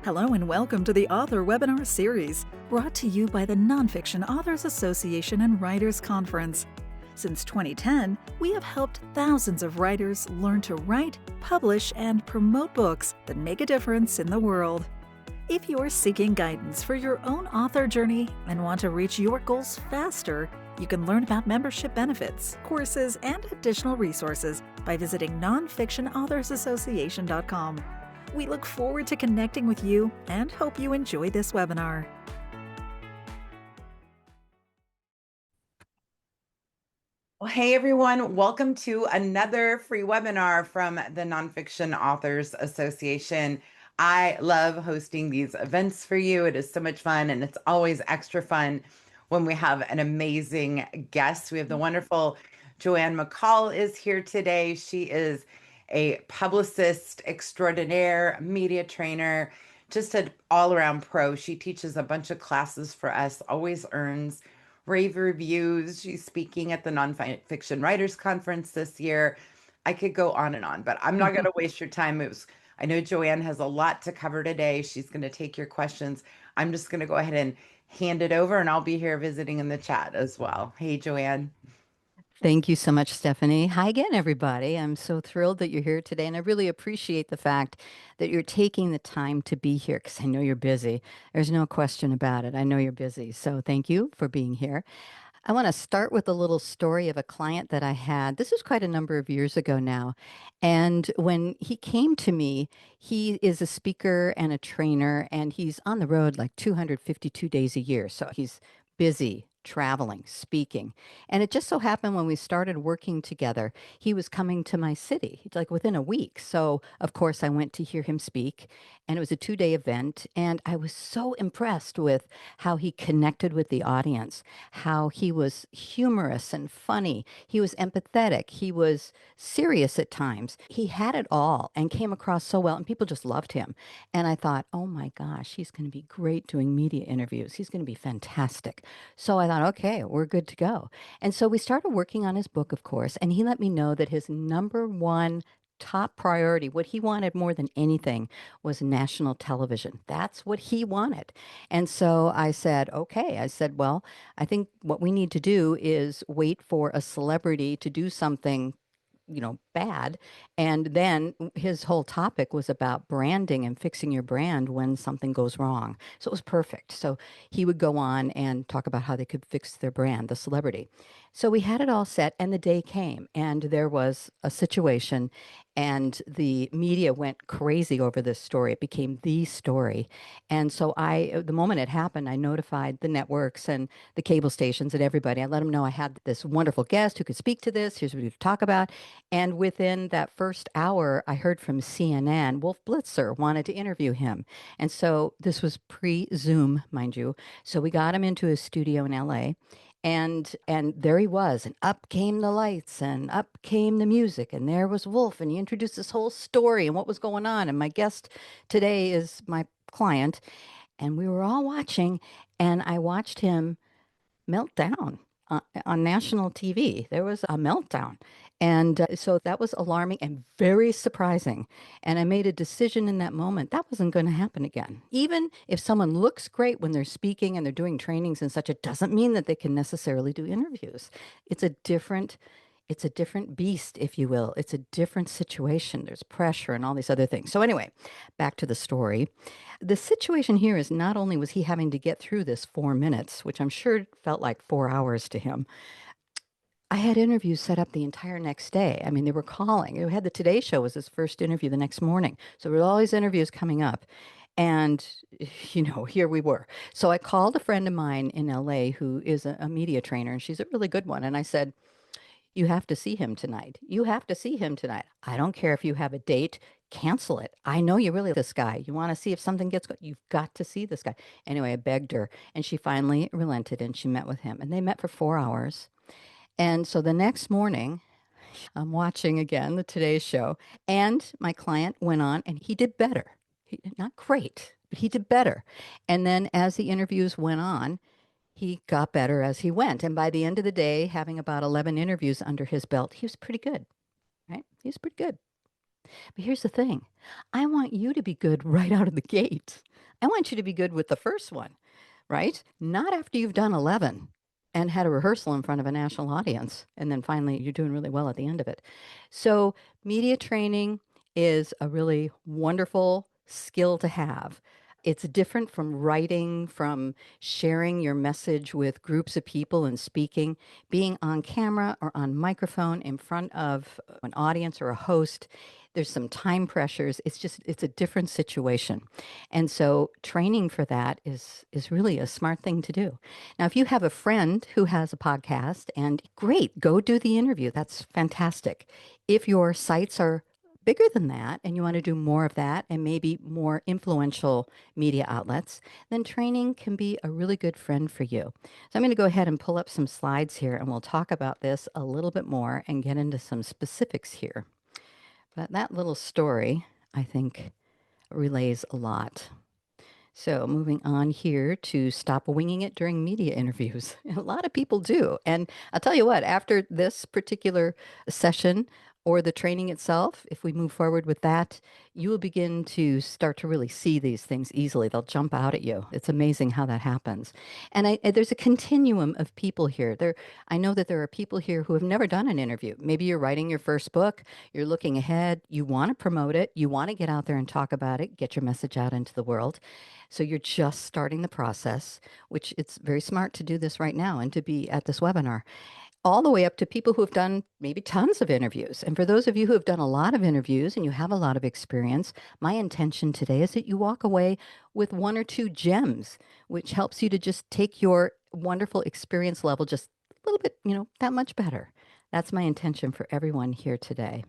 Hello and welcome to the Author Webinar Series, brought to you by the Nonfiction Authors Association and Writers Conference. Since 2010, we have helped thousands of writers learn to write, publish, and promote books that make a difference in the world. If you are seeking guidance for your own author journey and want to reach your goals faster, you can learn about membership benefits, courses, and additional resources by visiting nonfictionauthorsassociation.com. We look forward to connecting with you and hope you enjoy this webinar. Well, hey everyone, welcome to another free webinar from the Nonfiction Authors Association. I love hosting these events for you. It is so much fun, and it's always extra fun when we have an amazing guest. We have the wonderful Joanne McCall is here today. She is a publicist extraordinaire, media trainer, just an all-around pro. She teaches a bunch of classes for us, always earns rave reviews. She's speaking at the Nonfiction Writers Conference this year. I could go on, but I'm not going to waste your time. I know Joanne has a lot to cover today. She's going to take your questions. I'm just going to go ahead and hand it over, and I'll be here visiting in the chat as well. Hey, Joanne. Thank you so much, Stephanie. Hi again, everybody. I'm so thrilled that you're here today, and I really appreciate the fact that you're taking the time to be here because I know you're busy. There's no question about it. I know you're busy. So thank you for being here. I want to start with a little story of a client that I had. This is quite a number of years ago now. And when he came to me, he is a speaker and a trainer, and he's on the road like 252 days a year. So he's busy traveling, speaking. And it just so happened when we started working together, he was coming to my city, like within a week. So, of course, I went to hear him speak, and it was a 2-day event. And I was so impressed with how he connected with the audience, how he was humorous and funny. He was empathetic. He was serious at times. He had it all and came across so well, and people just loved him. And I thought, oh my gosh, he's going to be great doing media interviews. He's going to be fantastic. So I thought, okay, we're good to go. And so we started working on his book, of course, and he let me know that his number one top priority, what he wanted more than anything, was national television. That's what he wanted. And so I said, okay. I said, well, I think what we need to do is wait for a celebrity to do something bad. And then his whole topic was about branding and fixing your brand when something goes wrong. So it was perfect. So he would go on and talk about how they could fix their brand, the celebrity. So we had it all set, and the day came, and there was a situation, and the media went crazy over this story. It became the story. And so the moment it happened, I notified the networks and the cable stations and everybody. I let them know I had this wonderful guest who could speak to this. Here's what we could talk about. And within that first hour, I heard from CNN, Wolf Blitzer wanted to interview him. And so this was pre-Zoom, mind you. So we got him into his studio in LA. And there he was, and up came the lights, and up came the music, and there was Wolf, and he introduced this whole story and what was going on. And my guest today is my client, and we were all watching, and I watched him melt down on national TV. There was a meltdown. And so that was alarming and very surprising. And I made a decision in that moment that wasn't going to happen again. Even if someone looks great when they're speaking and they're doing trainings and such, it doesn't mean that they can necessarily do interviews. It's a different beast, if you will. It's a different situation. There's pressure and all these other things. So anyway, back to the story. The situation here is not only was he having to get through this 4 minutes, which I'm sure felt like 4 hours to him, I had interviews set up the entire next day. I mean, they were calling. We had the Today Show was his first interview the next morning. So there were all these interviews coming up. And, here we were. So I called a friend of mine in LA who is a media trainer, and she's a really good one. And I said, you have to see him tonight. You have to see him tonight. I don't care if you have a date, cancel it. I know you really like this guy. You want to see if something gets good. You've got to see this guy. Anyway, I begged her, and she finally relented, and she met with him. And they met for 4 hours. And so the next morning, I'm watching again the Today Show, and my client went on, and he did better. Not great, but he did better. And then as the interviews went on, he got better as he went. And by the end of the day, having about 11 interviews under his belt, he was pretty good, right? He was pretty good. But here's the thing. I want you to be good right out of the gate. I want you to be good with the first one, right? Not after you've done 11 and had a rehearsal in front of a national audience. And then finally, you're doing really well at the end of it. So, media training is a really wonderful skill to have. It's different from writing, from sharing your message with groups of people and speaking. Being on camera or on microphone in front of an audience or a host, there's some time pressures. It's a different situation. And so training for that is really a smart thing to do. Now, if you have a friend who has a podcast, and great, go do the interview. That's fantastic. If your sites are bigger than that and you want to do more of that and maybe more influential media outlets, then training can be a really good friend for you. So I'm going to go ahead and pull up some slides here and we'll talk about this a little bit more and get into some specifics here. But that little story, I think, relays a lot. So, moving on here to stop winging it during media interviews. A lot of people do. And I'll tell you what, after this particular session or the training itself, if we move forward with that, you will begin to start to really see these things easily. They'll jump out at you. It's amazing how that happens. And there's a continuum of people here. I know that there are people here who have never done an interview. Maybe you're writing your first book, you're looking ahead, you want to promote it, you want to get out there and talk about it, get your message out into the world. So you're just starting the process, which it's very smart to do this right now and to be at this webinar, all the way up to people who have done maybe tons of interviews. And for those of you who have done a lot of interviews and you have a lot of experience, my intention today is that you walk away with one or two gems, which helps you to just take your wonderful experience level just a little bit, that much better. That's my intention for everyone here today.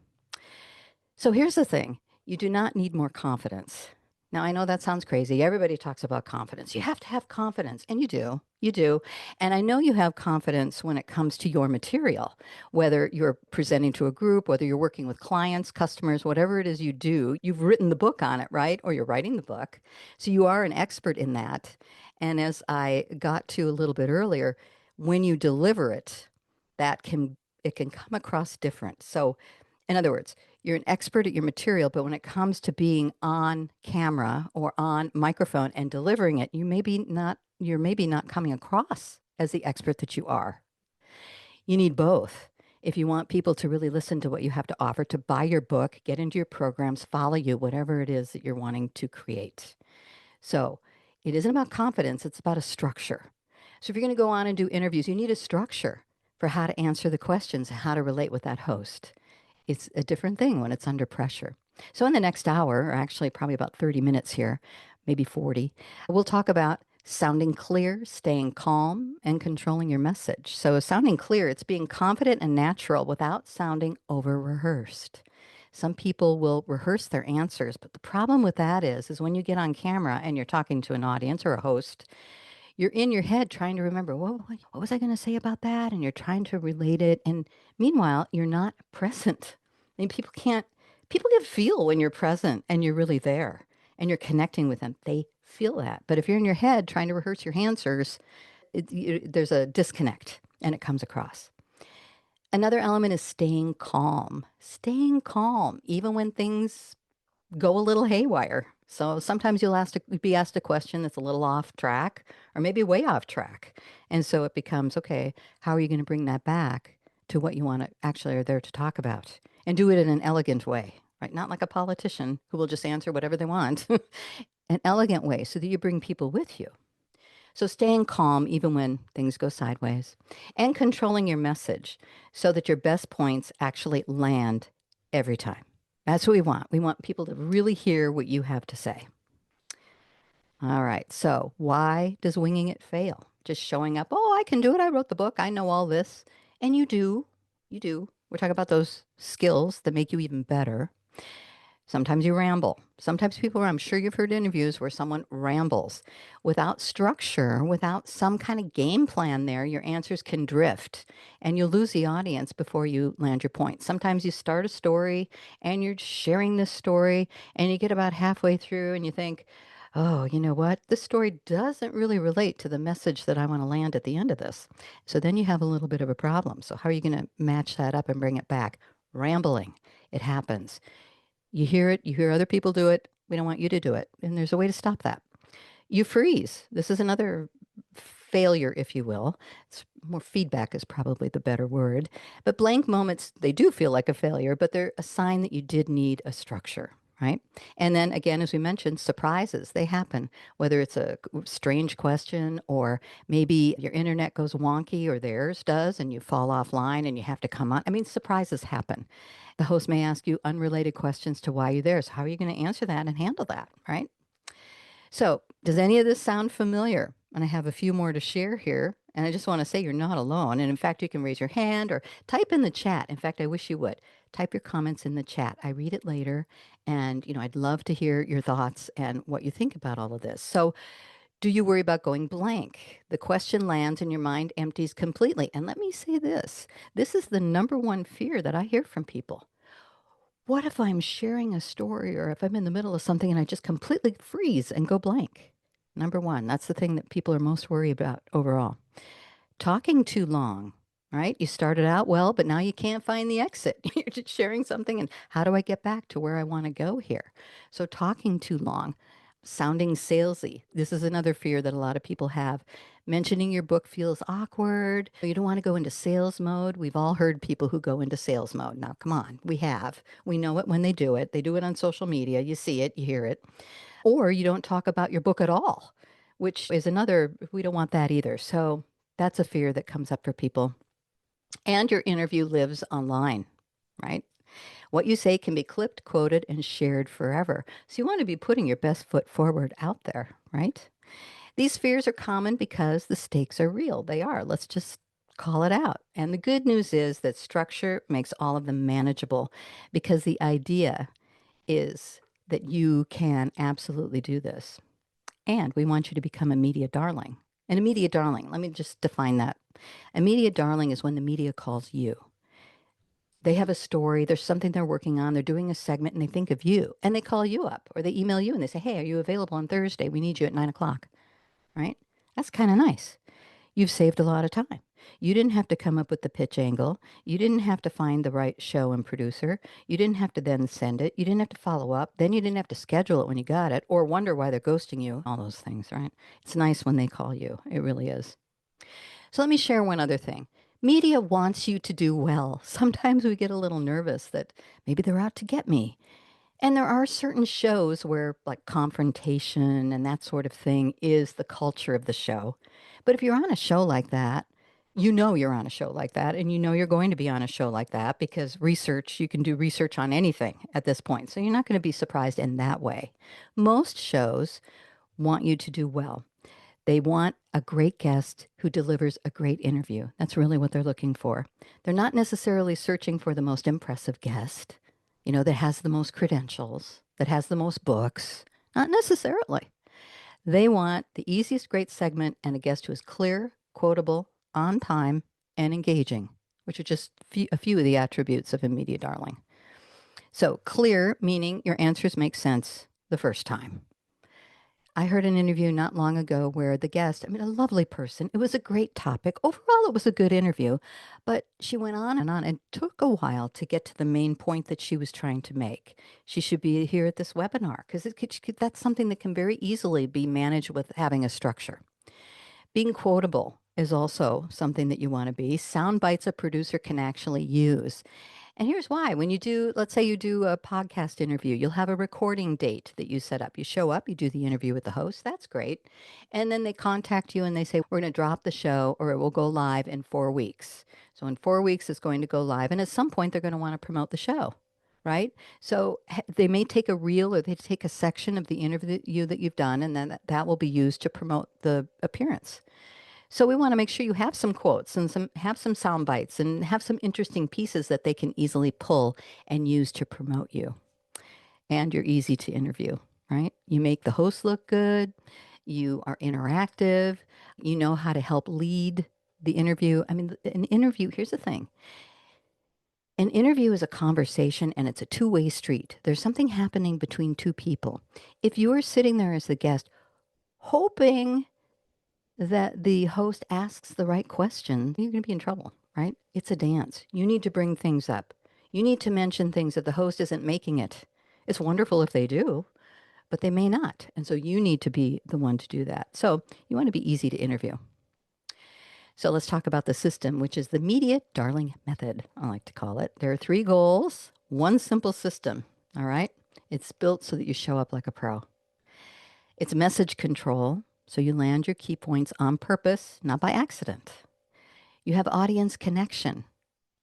So here's the thing. You do not need more confidence. Now, I know that sounds crazy. Everybody talks about confidence. You have to have confidence, and you do. You do. And I know you have confidence when it comes to your material, whether you're presenting to a group, whether you're working with clients, customers, whatever it is you do. You've written the book on it, right? Or you're writing the book. So you are an expert in that. And as I got to a little bit earlier, when you deliver it, it can come across different. So in other words, you're an expert at your material, but when it comes to being on camera or on microphone and delivering it, you're maybe not coming across as the expert that you are. You need both. If you want people to really listen to what you have to offer, to buy your book, get into your programs, follow you, whatever it is that you're wanting to create. So it isn't about confidence, it's about a structure. So if you're going to go on and do interviews, you need a structure for how to answer the questions, how to relate with that host. It's a different thing when it's under pressure. So in the next hour, or actually probably about 30 minutes here, maybe 40, we'll talk about sounding clear, staying calm, and controlling your message. So sounding clear, it's being confident and natural without sounding over-rehearsed. Some people will rehearse their answers, but the problem with that is when you get on camera and you're talking to an audience or a host, you're in your head trying to remember, what was I going to say about that? And you're trying to relate it. And meanwhile, you're not present. I mean, people can feel when you're present and you're really there and you're connecting with them. They feel that. But if you're in your head trying to rehearse your answers, there's a disconnect and it comes across. Another element is staying calm, even when things go a little haywire. So sometimes you'll be asked a question that's a little off track or maybe way off track. And so it becomes, okay, how are you going to bring that back to what you want to actually are there to talk about? And do it in an elegant way, right? Not like a politician who will just answer whatever they want. An elegant way so that you bring people with you. So staying calm even when things go sideways and controlling your message so that your best points actually land every time. That's what we want. We want people to really hear what you have to say. All right. So why does winging it fail? Just showing up, oh, I can do it. I wrote the book. I know all this. And you do. You do. We're talking about those skills that make you even better. Sometimes you ramble. Sometimes I'm sure you've heard interviews where someone rambles without structure, without some kind of game plan there. Your answers can drift and you'll lose the audience before you land your point. Sometimes you start a story and you're sharing this story and you get about halfway through and you think, oh, you know what? This story doesn't really relate to the message that I want to land at the end of this. So then you have a little bit of a problem. So how are you going to match that up and bring it back? Rambling. It happens. You hear it, you hear other people do it. We don't want you to do it. And there's a way to stop that. You freeze. This is another failure, if you will. It's more feedback is probably the better word. But blank moments, they do feel like a failure, but they're a sign that you did need a structure, right? And then again, as we mentioned, surprises, they happen, whether it's a strange question or maybe your internet goes wonky or theirs does and you fall offline and you have to come on. I mean, surprises happen. The host may ask you unrelated questions to why you're there. So how are you going to answer that and handle that, right? So, does any of this sound familiar? And I have a few more to share here. And I just want to say you're not alone. And in fact, you can raise your hand or type in the chat. In fact, I wish you would type your comments in the chat. I read it later. And, I'd love to hear your thoughts and what you think about all of this. So, do you worry about going blank? The question lands and your mind empties completely. And let me say this is the number one fear that I hear from people. What if I'm sharing a story or if I'm in the middle of something and I just completely freeze and go blank? Number one, that's the thing that people are most worried about overall. Talking too long, right? You started out well, but now you can't find the exit. You're just sharing something, and how do I get back to where I want to go here? So, talking too long, sounding salesy. This is another fear that a lot of people have. Mentioning your book feels awkward. You don't want to go into sales mode. We've all heard people who go into sales mode. Now, come on, we have. We know it when they do it. They do it on social media. You see it, you hear it. Or you don't talk about your book at all, which is another, we don't want that either. So, that's a fear that comes up for people. And your interview lives online, right? What you say can be clipped, quoted, and shared forever. So you want to be putting your best foot forward out there, right? These fears are common because the stakes are real. They are. Let's just call it out. And the good news is that structure makes all of them manageable because the idea is that you can absolutely do this. And we want you to become a media darling. And a media darling, let me just define that. A media darling is when the media calls you. They have a story, there's something they're working on, they're doing a segment, and they think of you, and they call you up, or they email you and they say, hey, are you available on Thursday? We need you at 9 o'clock, right? That's kind of nice. You've saved a lot of time. You didn't have to come up with the pitch angle. You didn't have to find the right show and producer. You didn't have to then send it. You didn't have to follow up. Then you didn't have to schedule it when you got it or wonder why they're ghosting you. All those things, right? It's nice when they call you. It really is. So let me share one other thing. Media wants you to do well. Sometimes we get a little nervous that maybe they're out to get me. And there are certain shows where, like, confrontation and that sort of thing is the culture of the show. But if you're on a show like that, you know you're on a show like that, and you know you're going to be on a show like that because research, you can do research on anything at this point. So you're not going to be surprised in that way. Most shows want you to do well. They want a great guest who delivers a great interview. That's really what they're looking for. They're not necessarily searching for the most impressive guest, that has the most credentials, that has the most books. Not necessarily. They want the easiest great segment and a guest who is clear, quotable, on time, and engaging, which are just a few of the attributes of a media darling. So clear, meaning your answers make sense the first time. I heard an interview not long ago where the guest, a lovely person, it was a great topic. Overall, it was a good interview, but she went on and it took a while to get to the main point that she was trying to make. She should be here at this webinar because that's something that can very easily be managed with having a structure. Being quotable is also something that you want to be. Sound bites a producer can actually use. And here's why. When you do, let's say you do a podcast interview, you'll have a recording date that you set up. You show up, you do the interview with the host. That's great. And then they contact you and they say, we're going to drop the show or it will go live in 4 weeks. So in 4 weeks, it's going to go live. And at some point, they're going to want to promote the show, right? So they may take a reel or they take a section of the interview that you've done, and then that will be used to promote the appearance. So we want to make sure you have some quotes and have some sound bites and have some interesting pieces that they can easily pull and use to promote you. And you're easy to interview, right? You make the host look good. You are interactive. You know how to help lead the interview. An interview, here's the thing. An interview is a conversation and it's a two-way street. There's something happening between two people. If you're sitting there as the guest, hoping that the host asks the right question, you're going to be in trouble, right? It's a dance. You need to bring things up. You need to mention things that the host isn't making it. It's wonderful if they do, but they may not. And so you need to be the one to do that. So you want to be easy to interview. So let's talk about the system, which is the media darling method, I like to call it. There are 3 goals, one simple system. All right. It's built so that you show up like a pro. It's message control. So you land your key points on purpose, not by accident. You have audience connection.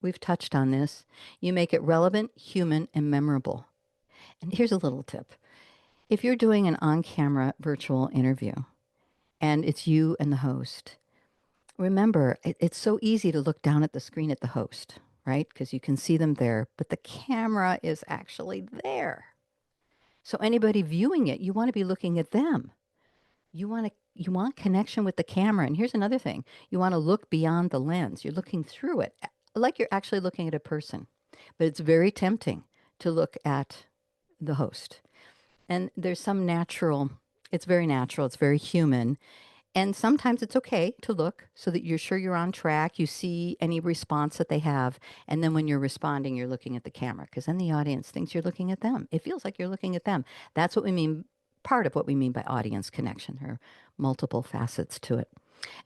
We've touched on this. You make it relevant, human, and memorable. And here's a little tip. If you're doing an on-camera virtual interview and it's you and the host, remember, it's so easy to look down at the screen at the host, right? Because you can see them there, but the camera is actually there. So anybody viewing it, you want to be looking at them. You want connection with the camera. And here's another thing. You want to look beyond the lens. You're looking through it like you're actually looking at a person. But it's very tempting to look at the host. And there's some natural, it's very natural, it's very human. And sometimes it's okay to look so that you're sure you're on track. You see any response that they have. And then when you're responding, you're looking at the camera because then the audience thinks you're looking at them. It feels like you're looking at them. That's what we mean, part of what we mean by audience connection. There are multiple facets to it.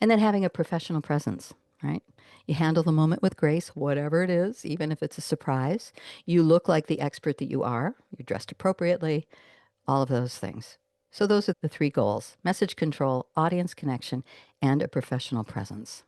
And then having a professional presence, right? You handle the moment with grace, whatever it is, even if it's a surprise. You look like the expert that you are. You're dressed appropriately, all of those things. So those are the 3 goals: message control, audience connection, and a professional presence.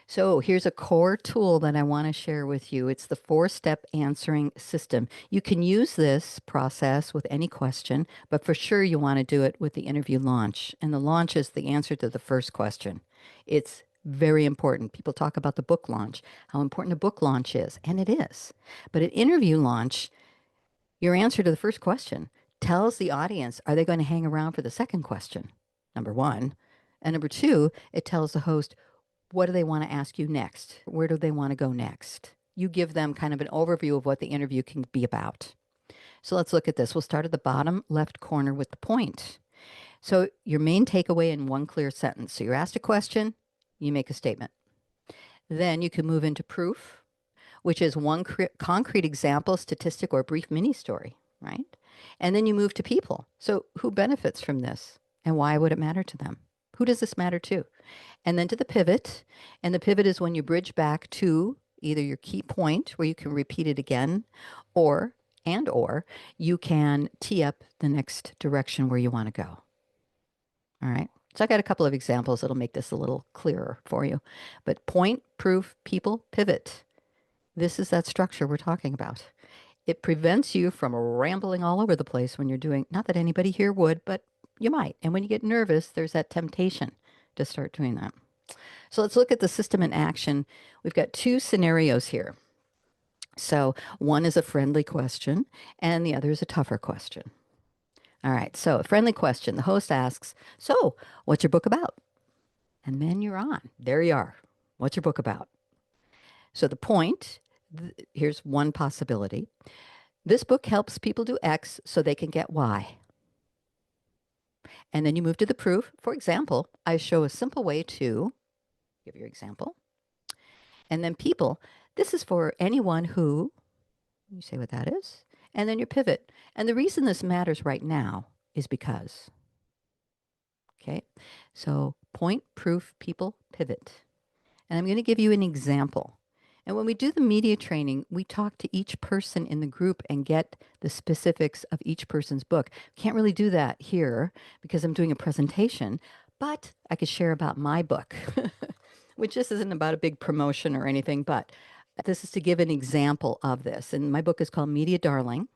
So here's a core tool that I want to share with you. It's the 4-step answering system. You can use this process with any question, but for sure you want to do it with the interview launch. And the launch is the answer to the first question. It's very important. People talk about the book launch, how important a book launch is, and it is. But an interview launch, your answer to the first question tells the audience, are they going to hang around for the second question? Number 1. And number 2, it tells the host, what do they want to ask you next? Where do they want to go next? You give them kind of an overview of what the interview can be about. So let's look at this. We'll start at the bottom left corner with the point. So your main takeaway in one clear sentence. So you're asked a question, you make a statement. Then you can move into proof, which is one concrete example, statistic, or brief mini story, right? And then you move to people. So who benefits from this and why would it matter to them? Who does this matter to? And then to the pivot. And the pivot is when you bridge back to either your key point where you can repeat it again or you can tee up the next direction where you want to go. All right. So I got a couple of examples that'll make this a little clearer for you. But point, proof, people, pivot. This is that structure we're talking about. It prevents you from rambling all over the place when you're doing, not that anybody here would, but you might. And when you get nervous, there's that temptation to start doing that. So let's look at the system in action. We've got 2 scenarios here. So one is a friendly question and the other is a tougher question. All right, so a friendly question. The host asks, so what's your book about? And then you're on. There you are. What's your book about? So the point, here's one possibility. This book helps people do X so they can get Y. And then you move to the proof. For example, I show a simple way to give your example. And then people, this is for anyone who, you say what that is, and then your pivot. And the reason this matters right now is because, okay, so point, proof, people, pivot. And I'm going to give you an example. And when we do the media training, we talk to each person in the group and get the specifics of each person's book. Can't really do that here because I'm doing a presentation, but I could share about my book, which this isn't about a big promotion or anything, but this is to give an example of this. And my book is called Media Darling.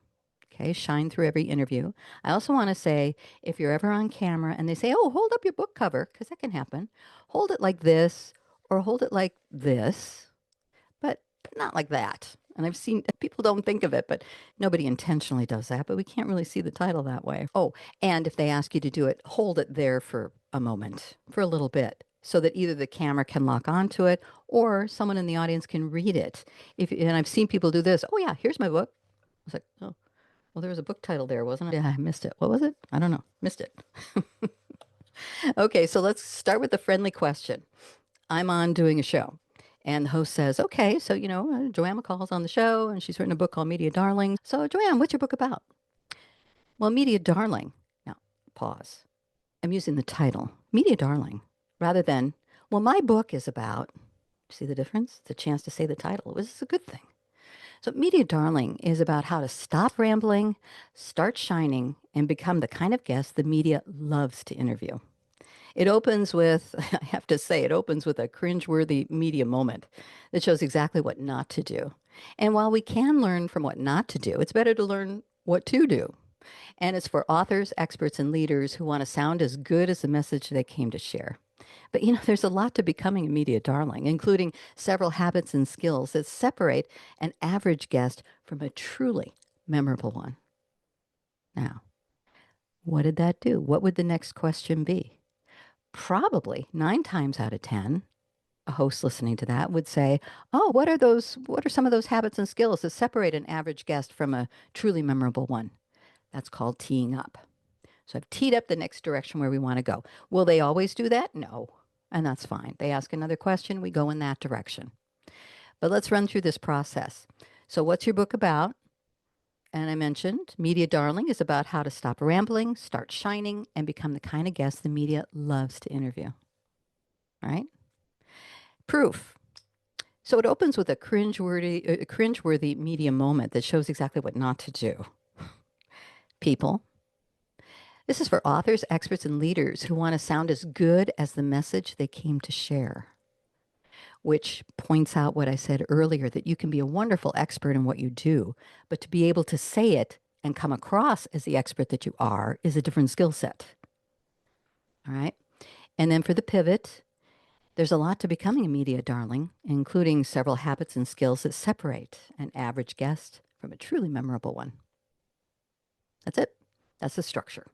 Okay, shine through every interview. I also want to say, if you're ever on camera and they say, oh, hold up your book cover, because that can happen, hold it like this or hold it like this, but not like that. And I've seen people don't think of it, but nobody intentionally does that, but we can't really see the title that way. Oh, and if they ask you to do it, hold it there for a moment, for a little bit, so that either the camera can lock onto it or someone in the audience can read it. And I've seen people do this. Oh yeah, here's my book. I was like, oh, well, there was a book title there, wasn't it? Yeah, I missed it. What was it? I don't know. Missed it. Okay, so let's start with the friendly question. I'm on doing a show. And the host says, okay, so, Joanne McCall's on the show and she's written a book called Media Darling. So, Joanne, what's your book about? Well, media darling. Now, pause. I'm using the title, media darling, rather than, well, my book is about, see the difference? It's a chance to say the title. This is a good thing. So, media darling is about how to stop rambling, start shining, and become the kind of guest the media loves to interview. It opens with, I have to say, it opens with a cringeworthy media moment that shows exactly what not to do. And while we can learn from what not to do, it's better to learn what to do. And it's for authors, experts, and leaders who want to sound as good as the message they came to share. But there's a lot to becoming a media darling, including several habits and skills that separate an average guest from a truly memorable one. Now, what did that do? What would the next question be? Probably 9 times out of 10, a host listening to that would say, oh, what are some of those habits and skills that separate an average guest from a truly memorable one? That's called teeing up. So I've teed up the next direction where we want to go. Will they always do that? No. And that's fine. They ask another question, we go in that direction. But let's run through this process. So, what's your book about? And I mentioned Media Darling is about how to stop rambling, start shining, and become the kind of guest the media loves to interview. All right? Proof. So it opens with a cringeworthy media moment that shows exactly what not to do. People. This is for authors, experts, and leaders who want to sound as good as the message they came to share, which points out what I said earlier, that you can be a wonderful expert in what you do, but to be able to say it and come across as the expert that you are is a different skill set. All right. And then for the pivot, there's a lot to becoming a media darling, including several habits and skills that separate an average guest from a truly memorable one. That's it. That's the structure.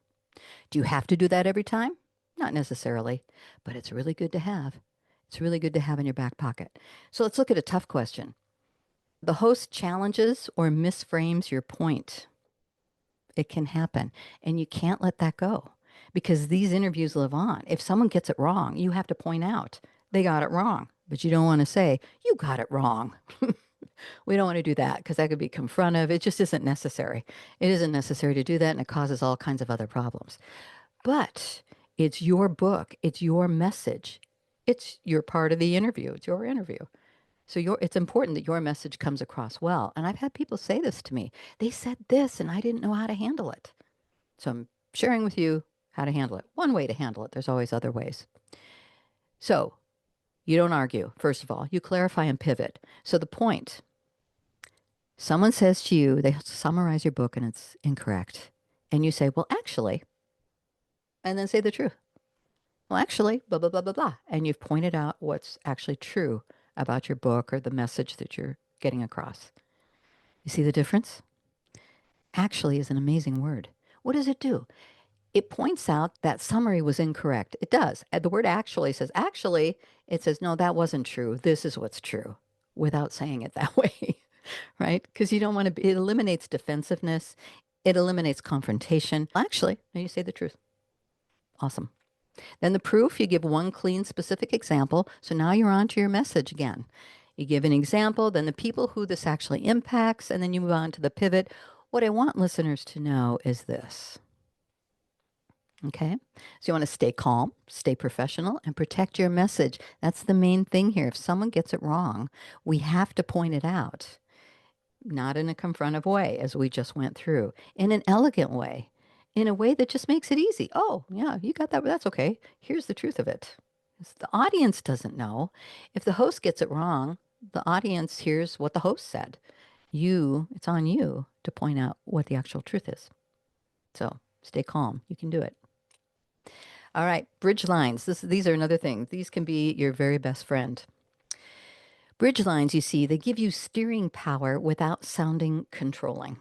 Do you have to do that every time? Not necessarily, but it's really good to have. It's really good to have in your back pocket. So let's look at a tough question. The host challenges or misframes your point. It can happen, and you can't let that go because these interviews live on. If someone gets it wrong, you have to point out they got it wrong, but you don't want to say, you got it wrong. We don't want to do that because that could be confrontive. It just isn't necessary. It isn't necessary to do that, and it causes all kinds of other problems. But it's your book, it's your message, it's your part of the interview, it's your interview. So it's important that your message comes across well. And I've had people say this to me. They said this and I didn't know how to handle it. So I'm sharing with you how to handle it. One way to handle it, there's always other ways. So you don't argue, first of all. You clarify and pivot. So the point, someone says to you, they summarize your book and it's incorrect. And you say, well, actually, and then say the truth. Well, actually, blah, blah, blah, blah, blah. And you've pointed out what's actually true about your book or the message that you're getting across. You see the difference? Actually is an amazing word. What does it do? It points out that summary was incorrect. It does. The word actually says, actually, it says, no, that wasn't true. This is what's true without saying it that way, right? Because you don't want to, it eliminates defensiveness. It eliminates confrontation. Actually, now you say the truth. Awesome. Then the proof, you give one clean, specific example. So now you're on to your message again. You give an example, then the people who this actually impacts, and then you move on to the pivot. What I want listeners to know is this. Okay? So you want to stay calm, stay professional, and protect your message. That's the main thing here. If someone gets it wrong, we have to point it out. Not in a confrontive way, as we just went through, in an elegant way, in a way that just makes it easy. Oh, yeah, you got that. That's okay. Here's the truth of it. The audience doesn't know. If the host gets it wrong, the audience hears what the host said. It's on you to point out what the actual truth is. So stay calm. You can do it. All right, bridge lines. These are another thing. These can be your very best friend. Bridge lines, you see, they give you steering power without sounding controlling.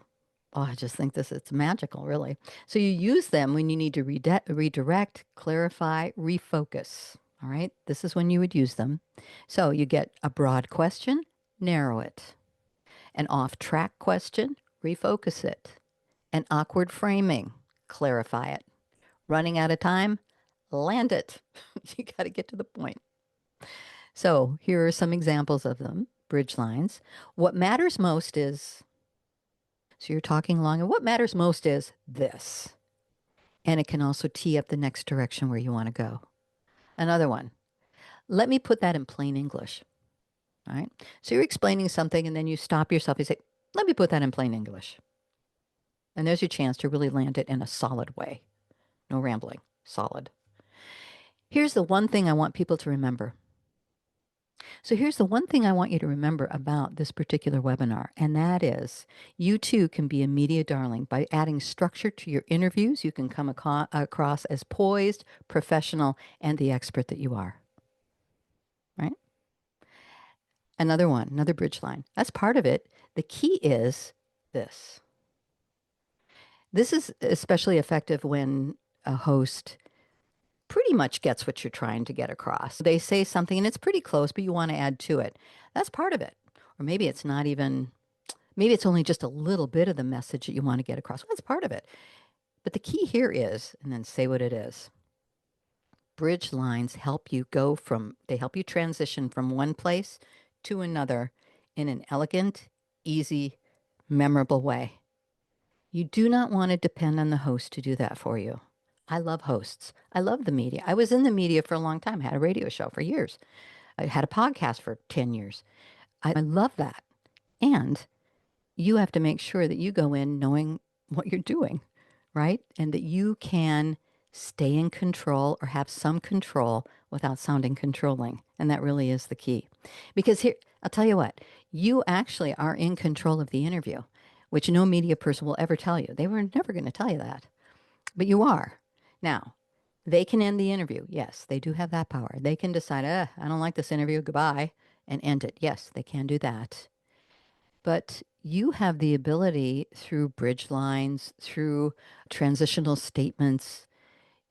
Oh, I just think it's magical, really. So you use them when you need to redirect, clarify, refocus. All right, this is when you would use them. So you get a broad question, narrow it. An off-track question, refocus it. An awkward framing, clarify it. Running out of time, land it. You got to get to the point. So here are some examples of them, bridge lines. What matters most is, So you're talking along, and what matters most is this. And it can also tee up the next direction where you want to go. Another one, let me put that in plain English. All right. So you're explaining something and then you stop yourself. You say, let me put that in plain English. And there's your chance to really land it in a solid way. No rambling, solid. Here's the one thing I want people to remember. So here's the one thing I want you to remember about this particular webinar, and that is you too can be a media darling. By adding structure to your interviews, you can come across as poised, professional, and the expert that you are. Right? Another one, another bridge line. That's part of it. The key is this. This is especially effective when a host pretty much gets what you're trying to get across. They say something and it's pretty close, but you want to add to it. That's part of it. Or maybe it's not even, maybe it's only just a little bit of the message that you want to get across. Well, that's part of it. But the key here is, and then say what it is. Bridge lines help you they help you transition from one place to another in an elegant, easy, memorable way. You do not want to depend on the host to do that for you. I love hosts. I love the media. I was in the media for a long time. I had a radio show for years. I had a podcast for 10 years. I love that. And you have to make sure that you go in knowing what you're doing, right? And that you can stay in control or have some control without sounding controlling. And that really is the key. Because here, I'll tell you what, you actually are in control of the interview, which no media person will ever tell you. They were never going to tell you that. But you are. Now, they can end the interview. Yes, they do have that power. They can decide, I don't like this interview, goodbye, and end it. Yes, they can do that. But you have the ability through bridge lines, through transitional statements,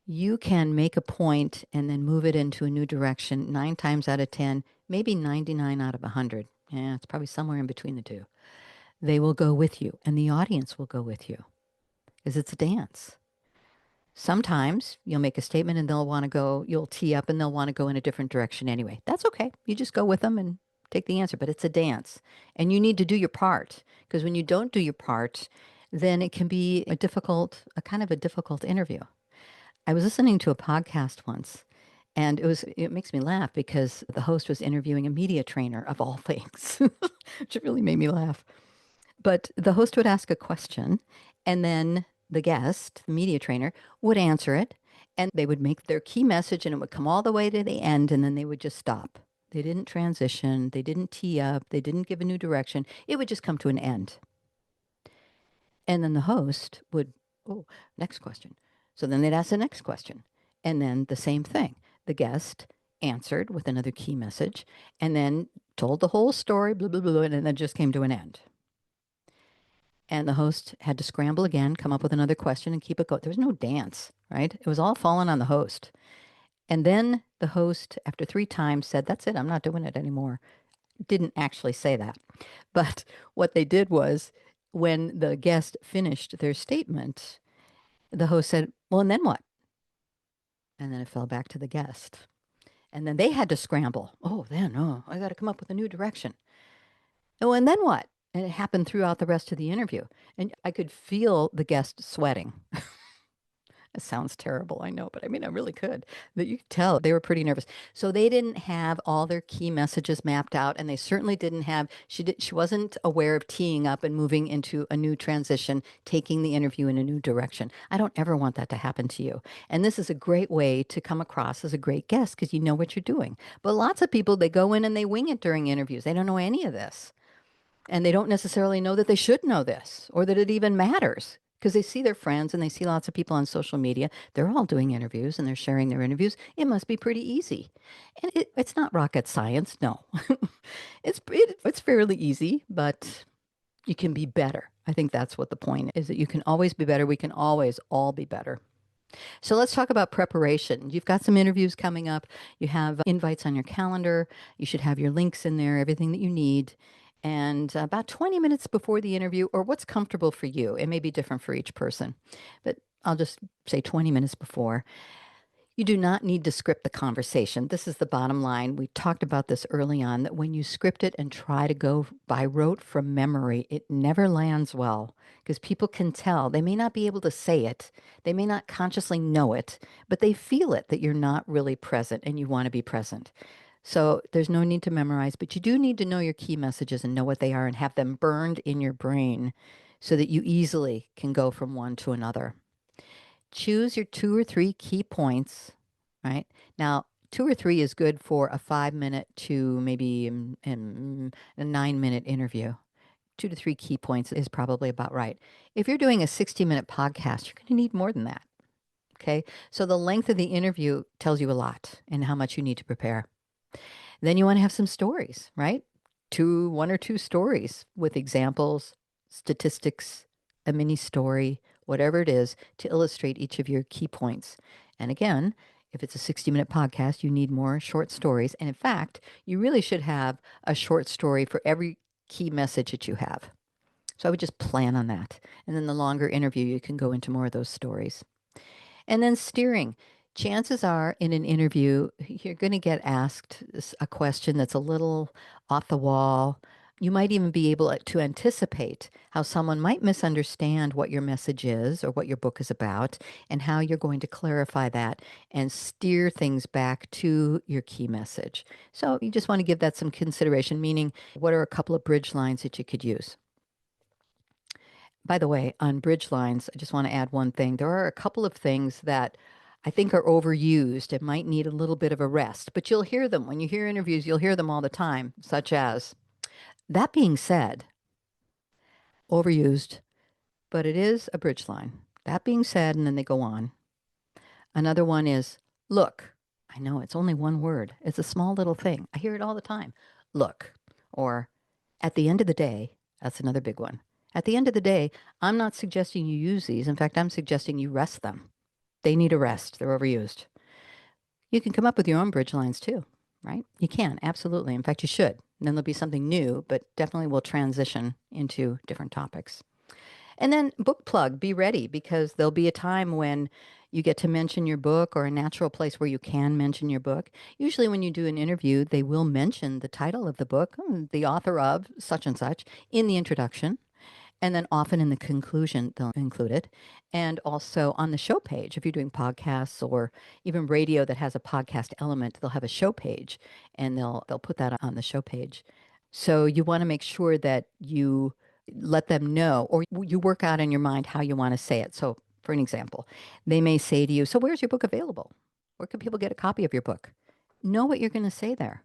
you can make a point and then move it into a new direction 9 times out of 10, maybe 99 out of 100. Yeah, it's probably somewhere in between the two. They will go with you and the audience will go with you because it's a dance. Sometimes you'll make a statement and you'll tee up and they'll want to go in a different direction anyway. That's okay. You just go with them and take the answer, but it's a dance and you need to do your part because when you don't do your part, then it can be a kind of a difficult interview. I was listening to a podcast once and it makes me laugh because the host was interviewing a media trainer of all things, which really made me laugh. But the host would ask a question and then the guest, the media trainer, would answer it and they would make their key message and it would come all the way to the end and then they would just stop. They didn't transition. They didn't tee up. They didn't give a new direction. It would just come to an end. And then the host would, next question. So then they'd ask the next question. And then the same thing. The guest answered with another key message and then told the whole story, blah, blah, blah, and then it just came to an end. And the host had to scramble again, come up with another question and keep it going. There was no dance, right? It was all falling on the host. And then the host, after 3 times, said, that's it, I'm not doing it anymore. Didn't actually say that. But what they did was when the guest finished their statement, the host said, well, and then what? And then it fell back to the guest. And then they had to scramble. I got to come up with a new direction. Oh, and then what? And it happened throughout the rest of the interview. And I could feel the guest sweating. It sounds terrible, I know, but I mean, I really could. That you could tell they were pretty nervous. So they didn't have all their key messages mapped out, and they certainly didn't have. She wasn't aware of teeing up and moving into a new transition, taking the interview in a new direction. I don't ever want that to happen to you. And this is a great way to come across as a great guest because you know what you're doing. But lots of people, they go in and they wing it during interviews. They don't know any of this. And they don't necessarily know that they should know this or that it even matters because they see their friends and they see lots of people on social media. They're all doing interviews and they're sharing their interviews. It must be pretty easy. And it's not rocket science. No, it's fairly easy, but you can be better. I think that's what the point is, that you can always be better. We can always all be better. So let's talk about preparation. You've got some interviews coming up. You have invites on your calendar. You should have your links in there, everything that you need. And about 20 minutes before the interview, or what's comfortable for you, it may be different for each person, but I'll just say 20 minutes before, You do not need to script the conversation. This is the bottom line. We talked about this early on that when you script it and try to go by rote from memory, it never lands well because people can tell. They may not be able to say it, they may not consciously know it, but they feel it that you're not really present and you want to be present. So there's no need to memorize, but you do need to know your key messages and know what they are and have them burned in your brain so that you easily can go from one to another. Choose your 2 or 3 key points, right? Now, 2 or 3 is good for a 5 minute to maybe a 9 minute interview. 2 to 3 key points is probably about right. If you're doing a 60-minute podcast, you're going to need more than that. Okay. So the length of the interview tells you a lot and how much you need to prepare. Then you want to have some stories, right? 1 or 2 stories with examples, statistics, a mini story, whatever it is, to illustrate each of your key points. And again, if it's a 60-minute podcast, you need more short stories. And in fact, you really should have a short story for every key message that you have. So I would just plan on that. And then the longer interview, you can go into more of those stories. And then steering. Chances are in an interview, you're going to get asked a question that's a little off the wall. You might even be able to anticipate how someone might misunderstand what your message is or what your book is about, and how you're going to clarify that and steer things back to your key message. So you just want to give that some consideration, meaning what are a couple of bridge lines that you could use? By the way, on bridge lines, I just want to add one thing. There are a couple of things that I think are overused and might need a little bit of a rest, but you'll hear them. When you hear interviews, you'll hear them all the time, such as, that being said, overused, but it is a bridge line. That being said, and then they go on. Another one is, look. I know it's only one word. It's a small little thing. I hear it all the time. Look. Or, at the end of the day, that's another big one. At the end of the day, I'm not suggesting you use these. In fact, I'm suggesting you rest them. They need a rest. They're overused. You can come up with your own bridge lines too, right? You can, absolutely. In fact, you should. And then there'll be something new, but definitely will transition into different topics. And then book plug, be ready, because there'll be a time when you get to mention your book, or a natural place where you can mention your book. Usually when you do an interview, they will mention the title of the book, the author of such and such, in the introduction. And then often in the conclusion, they'll include it. And also on the show page, if you're doing podcasts or even radio that has a podcast element, they'll have a show page, and they'll put that on the show page. So you want to make sure that you let them know, or you work out in your mind how you want to say it. So for an example, they may say to you, so where's your book available? Where can people get a copy of your book? Know what you're going to say there.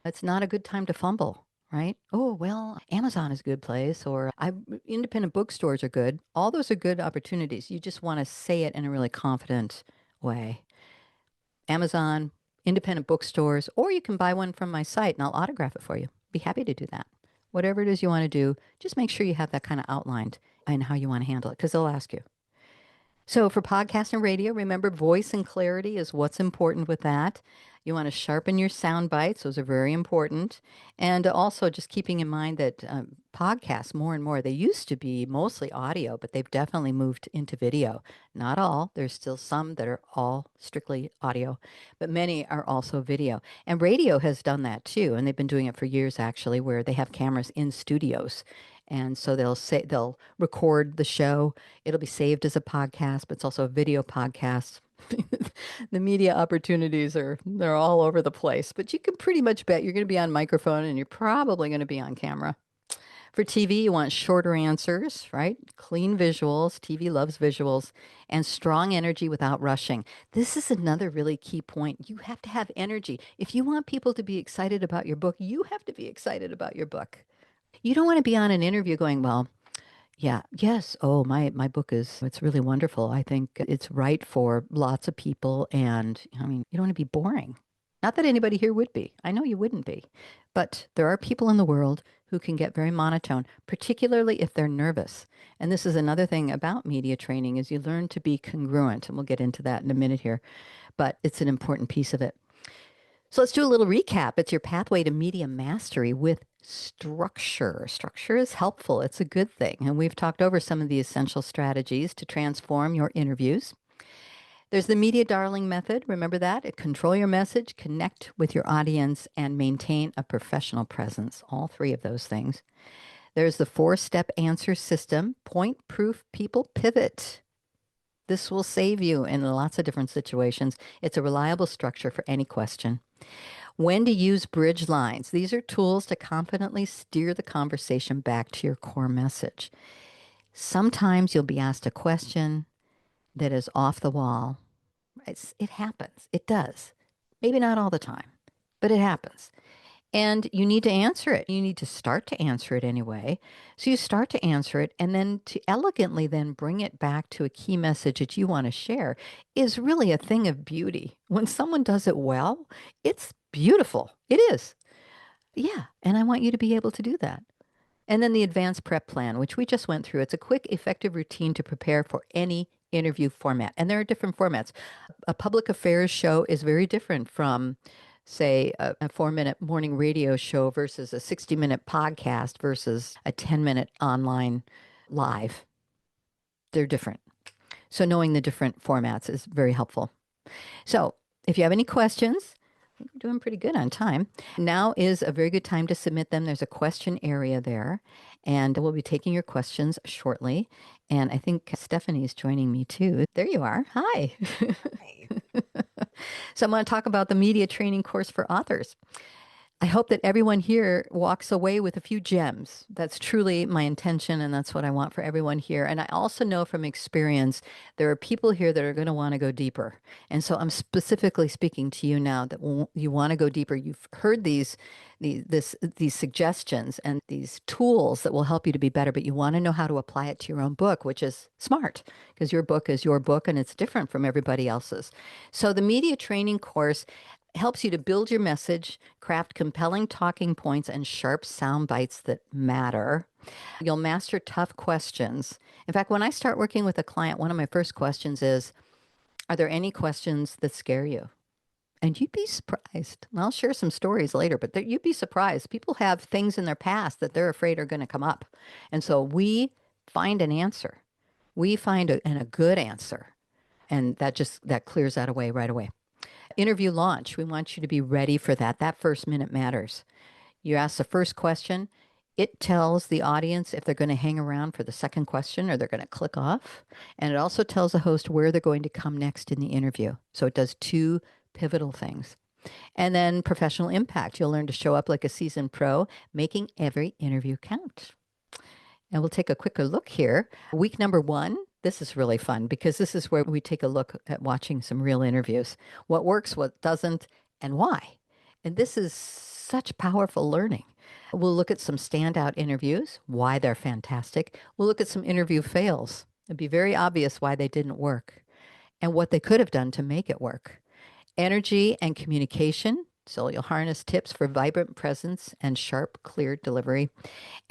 It's not a good time to fumble. Right? Oh, well, Amazon is a good place, or independent bookstores are good. All those are good opportunities. You just want to say it in a really confident way. Amazon, independent bookstores, or you can buy one from my site and I'll autograph it for you. Be happy to do that. Whatever it is you want to do, just make sure you have that kind of outlined and how you want to handle it, because they'll ask you. So for podcast and radio, remember voice and clarity is what's important with that. You want to sharpen your sound bites. Those are very important. And also just keeping in mind that podcasts more and more, they used to be mostly audio, but they've definitely moved into video. Not all. There's still some that are all strictly audio, but many are also video. And radio has done that too. And they've been doing it for years, actually, where they have cameras in studios. And so they'll record the show. It'll be saved as a podcast, but it's also a video podcast. The media opportunities they're all over the place, but you can pretty much bet you're going to be on microphone and you're probably going to be on camera. For TV, you want shorter answers, right? Clean visuals. TV loves visuals, and strong energy without rushing. This is another really key point. You have to have energy. If you want people to be excited about your book, you have to be excited about your book. You don't want to be on an interview going, well, yeah, yes. Oh, my book it's really wonderful. I think it's right for lots of people. And I mean, you don't want to be boring. Not that anybody here would be. I know you wouldn't be. But there are people in the world who can get very monotone, particularly if they're nervous. And this is another thing about media training, is you learn to be congruent. And we'll get into that in a minute here. But it's an important piece of it. So let's do a little recap. It's your pathway to media mastery with structure. Structure is helpful. It's a good thing. And we've talked over some of the essential strategies to transform your interviews. There's the media darling method. Remember that? Control your message, connect with your audience, and maintain a professional presence. All three of those things. There's the 4-step answer system. Point, proof, people, pivot. This will save you in lots of different situations. It's a reliable structure for any question. When to use bridge lines. These are tools to confidently steer the conversation back to your core message. Sometimes you'll be asked a question that is off the wall. It happens. It does. Maybe not all the time, but it happens. And you need to answer it. You need to start to answer it anyway. So you start to answer it, and then to elegantly then bring it back to a key message that you want to share is really a thing of beauty. When someone does it well, it's beautiful. It is. Yeah. And I want you to be able to do that. And then the advanced prep plan, which we just went through. It's a quick, effective routine to prepare for any interview format. And there are different formats. A public affairs show is very different from, say, a 4-minute morning radio show versus a 60-minute podcast versus a 10-minute online live. They're different. So knowing the different formats is very helpful. So if you have any questions, I think we're doing pretty good on time. Now is a very good time to submit them. There's a question area there, and we'll be taking your questions shortly. And I think Stephanie's joining me too. There you are. Hi. Hey. So I'm going to talk about the media training course for authors. I hope that everyone here walks away with a few gems. That's truly my intention, and that's what I want for everyone here. And I also know from experience, there are people here that are going to want to go deeper. And so I'm specifically speaking to you now that you want to go deeper. You've heard these suggestions and these tools that will help you to be better, but you want to know how to apply it to your own book, which is smart because your book is your book and it's different from everybody else's. So the media training course helps you to build your message, craft compelling talking points, and sharp sound bites that matter. You'll master tough questions. In fact, when I start working with a client, one of my first questions is, are there any questions that scare you? And you'd be surprised. And I'll share some stories later, but you'd be surprised. People have things in their past that they're afraid are going to come up. And so we find an answer. We find a good answer. And that clears that away right away. Interview launch. We want you to be ready for that. That first minute matters. You ask the first question. It tells the audience if they're going to hang around for the second question or they're going to click off. And it also tells the host where they're going to come next in the interview. So it does 2 pivotal things. And then professional impact. You'll learn to show up like a seasoned pro, making every interview count. And we'll take a quicker look here. Week number 1. This is really fun because this is where we take a look at watching some real interviews. What works, what doesn't, and why. And this is such powerful learning. We'll look at some standout interviews, why they're fantastic. We'll look at some interview fails. It'd be very obvious why they didn't work and what they could have done to make it work. Energy and communication. So you'll harness tips for vibrant presence and sharp, clear delivery.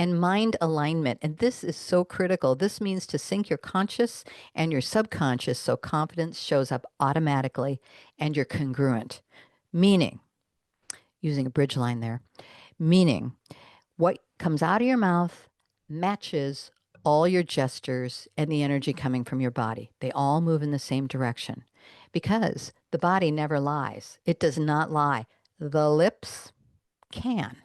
And mind alignment. And this is so critical. This means to sync your conscious and your subconscious so confidence shows up automatically and you're congruent. Meaning, using a bridge line there, meaning what comes out of your mouth matches all your gestures and the energy coming from your body. They all move in the same direction because the body never lies. It does not lie. The lips can,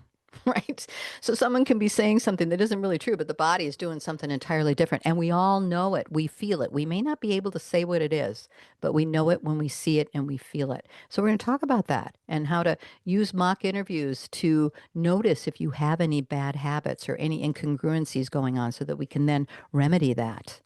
right? So someone can be saying something that isn't really true, but the body is doing something entirely different. And we all know it. We feel it. We may not be able to say what it is, but we know it when we see it and we feel it. So we're going to talk about that and how to use mock interviews to notice if you have any bad habits or any incongruencies going on so that we can then remedy that.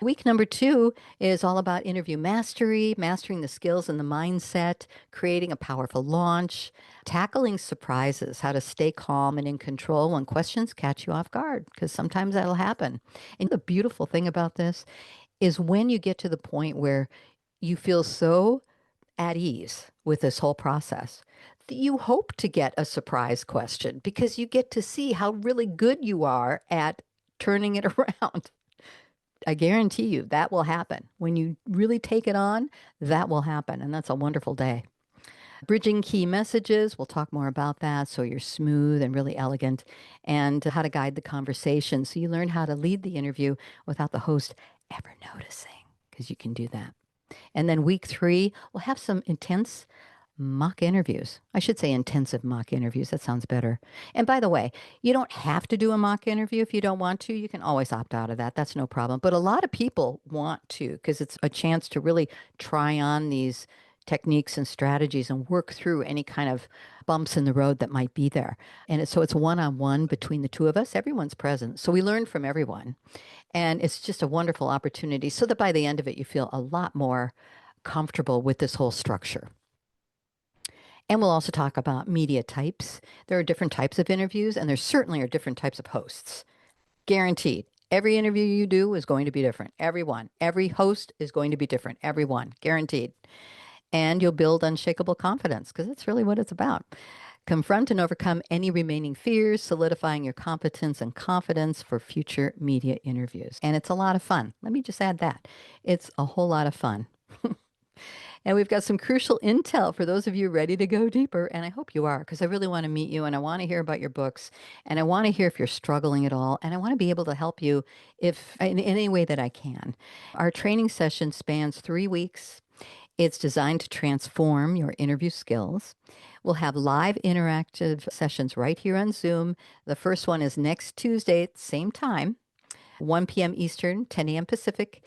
Week number 2 is all about interview mastery, mastering the skills and the mindset, creating a powerful launch, tackling surprises, how to stay calm and in control when questions catch you off guard, because sometimes that'll happen. And the beautiful thing about this is when you get to the point where you feel so at ease with this whole process, that you hope to get a surprise question because you get to see how really good you are at turning it around. I guarantee you that will happen. When you really take it on, that will happen. And that's a wonderful day. Bridging key messages, we'll talk more about that. So you're smooth and really elegant, and how to guide the conversation. So you learn how to lead the interview without the host ever noticing, because you can do that. And then week 3, we'll have some intense mock interviews. I should say intensive mock interviews. That sounds better. And by the way, you don't have to do a mock interview if you don't want to. You can always opt out of that. That's no problem. But a lot of people want to because it's a chance to really try on these techniques and strategies and work through any kind of bumps in the road that might be there. And so it's one-on-one between the two of us. Everyone's present. So we learn from everyone. And it's just a wonderful opportunity so that by the end of it, you feel a lot more comfortable with this whole structure. And we'll also talk about media types. There are different types of interviews, and there certainly are different types of hosts. Guaranteed. Every interview you do is going to be different. Every one. Every host is going to be different. Every one. Guaranteed. And you'll build unshakable confidence because that's really what it's about. Confront and overcome any remaining fears, solidifying your competence and confidence for future media interviews. And it's a lot of fun. Let me just add that. It's a whole lot of fun. And we've got some crucial intel for those of you ready to go deeper. And I hope you are, because I really want to meet you and I want to hear about your books. And I want to hear if you're struggling at all. And I want to be able to help you if in any way that I can. Our training session spans 3 weeks. It's designed to transform your interview skills. We'll have live interactive sessions right here on Zoom. The first one is next Tuesday at the same time, 1 p.m. Eastern, 10 a.m. Pacific.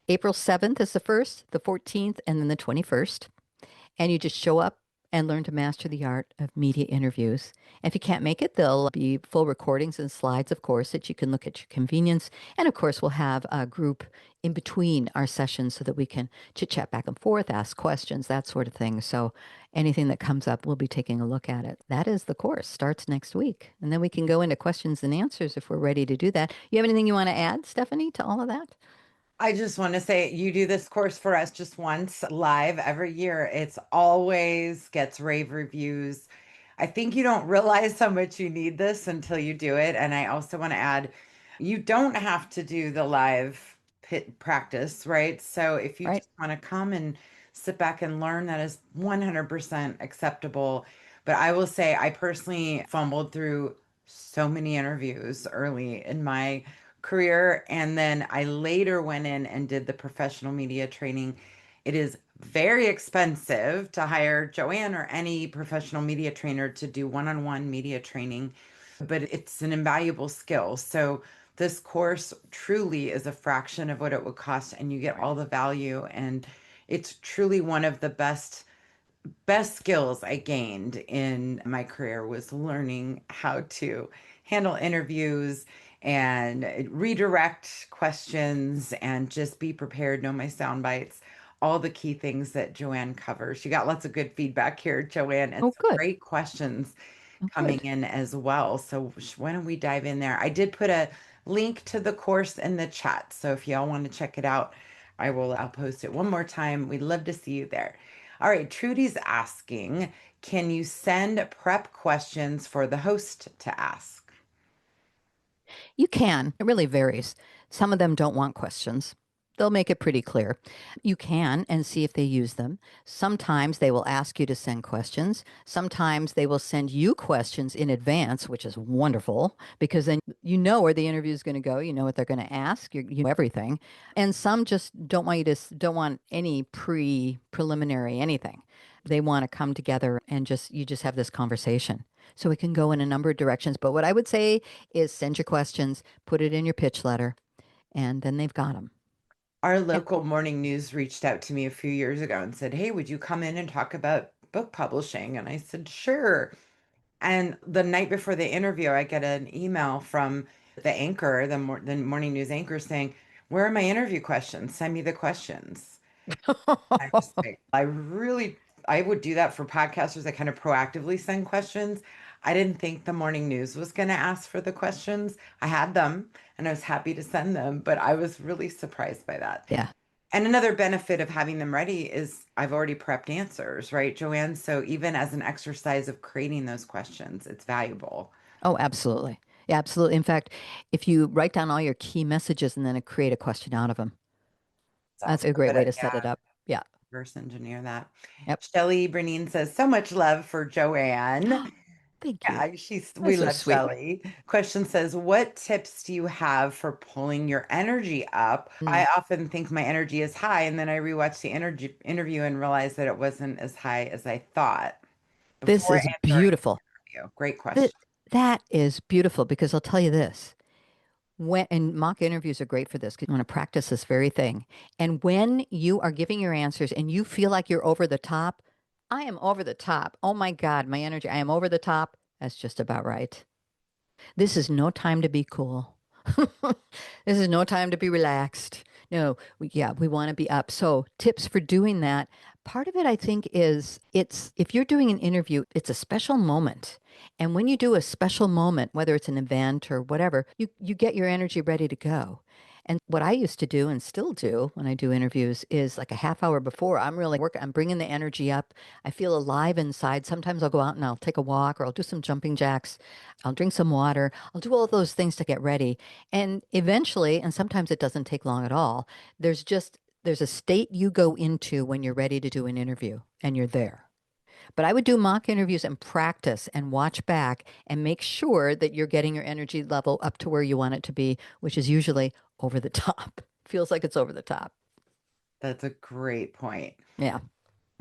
April 7th is the first, the 14th, and then the 21st. And you just show up and learn to master the art of media interviews. If you can't make it, there'll be full recordings and slides, of course, that you can look at your convenience. And of course, we'll have a group in between our sessions so that we can chit chat back and forth, ask questions, that sort of thing. So anything that comes up, we'll be taking a look at it. That is the course, starts next week. And then we can go into questions and answers if we're ready to do that. You have anything you want to add, Stephanie, to all of that? I just want to say you do this course for us just once live every year. It's always gets rave reviews. I think you don't realize how much you need this until you do it. And I also want to add, you don't have to do the live pit practice, right? So if you Right? just want to come and sit back and learn, that is 100% acceptable. But I will say, I personally fumbled through so many interviews early in my career. And then I later went in and did the professional media training. It is very expensive to hire Joanne or any professional media trainer to do one-on-one media training, but it's an invaluable skill. So this course truly is a fraction of what it would cost, and you get all the value. And it's truly one of the best skills I gained in my career was learning how to handle interviews and redirect questions and just be prepared, know my sound bites, all the key things that Joanne covers. You got lots of good feedback here, Joanne, and Oh, some good. great questions Oh, coming good. in as well. So why don't we dive in there? I did put a link to the course in the chat. So if y'all want to check it out, I'll post it one more time. We'd love to see you there. All right, Trudy's asking, can you send prep questions for the host to ask? You can. It really varies. Some of them don't want questions. They'll make it pretty clear. You can and see if they use them. Sometimes they will ask you to send questions. Sometimes they will send you questions in advance, which is wonderful because then you know where the interview is going to go. You know what they're going to ask. You know everything. And some just don't want don't want any preliminary anything. They want to come together and you just have this conversation. So it can go in a number of directions. But what I would say is send your questions, put it in your pitch letter, and then they've got them. Our And local morning news reached out to me a few years ago and said, hey, would you come in and talk about book publishing? And I said, sure. And the night before the interview, I get an email from the anchor, the morning news anchor saying, where are my interview questions? Send me the questions. I was like, I would do that for podcasters. I kind of proactively send questions. I didn't think the morning news was going to ask for the questions. I had them and I was happy to send them, but I was really surprised by that. yeah. And another benefit of having them ready is I've already prepped answers, right, Joanne? So even as an exercise of creating those questions, it's valuable. Oh, absolutely. Yeah, absolutely. In fact, if you write down all your key messages and then create a question out of them, So that's a I'm great good way at, to set yeah, it up. Yeah. reverse engineer that. Yep. Shelly Bernine says, so much love for Joanne. Thank you. Yeah, we That's so love sweet. Shelley. Question says, what tips do you have for pulling your energy up? Mm. I often think my energy is high, and then I rewatch the energy interview and realize that it wasn't as high as I thought This before is answering beautiful. the interview. Great That question. that is beautiful because I'll tell you this. When and mock interviews are great for this because you want to practice this very thing. And when you are giving your answers and you feel like you're over the top, I am over the top. Oh my God, my energy, I am over the top. That's just about right. This is no time to be cool. This is no time to be relaxed. No, we want to be up. So, tips for doing that. Part of it, I think, is it's if you're doing an interview, it's a special moment. And when you do a special moment, whether it's an event or whatever, you get your energy ready to go. And what I used to do and still do when I do interviews is like a half hour before, I'm really working, I'm bringing the energy up. I feel alive inside. Sometimes I'll go out and I'll take a walk or I'll do some jumping jacks. I'll drink some water. I'll do all those things to get ready. And eventually, and sometimes it doesn't take long at all, there's a state you go into when you're ready to do an interview and you're there. But I would do mock interviews and practice and watch back and make sure that you're getting your energy level up to where you want it to be, which is usually over the top. Feels like it's over the top. That's a great point. Yeah.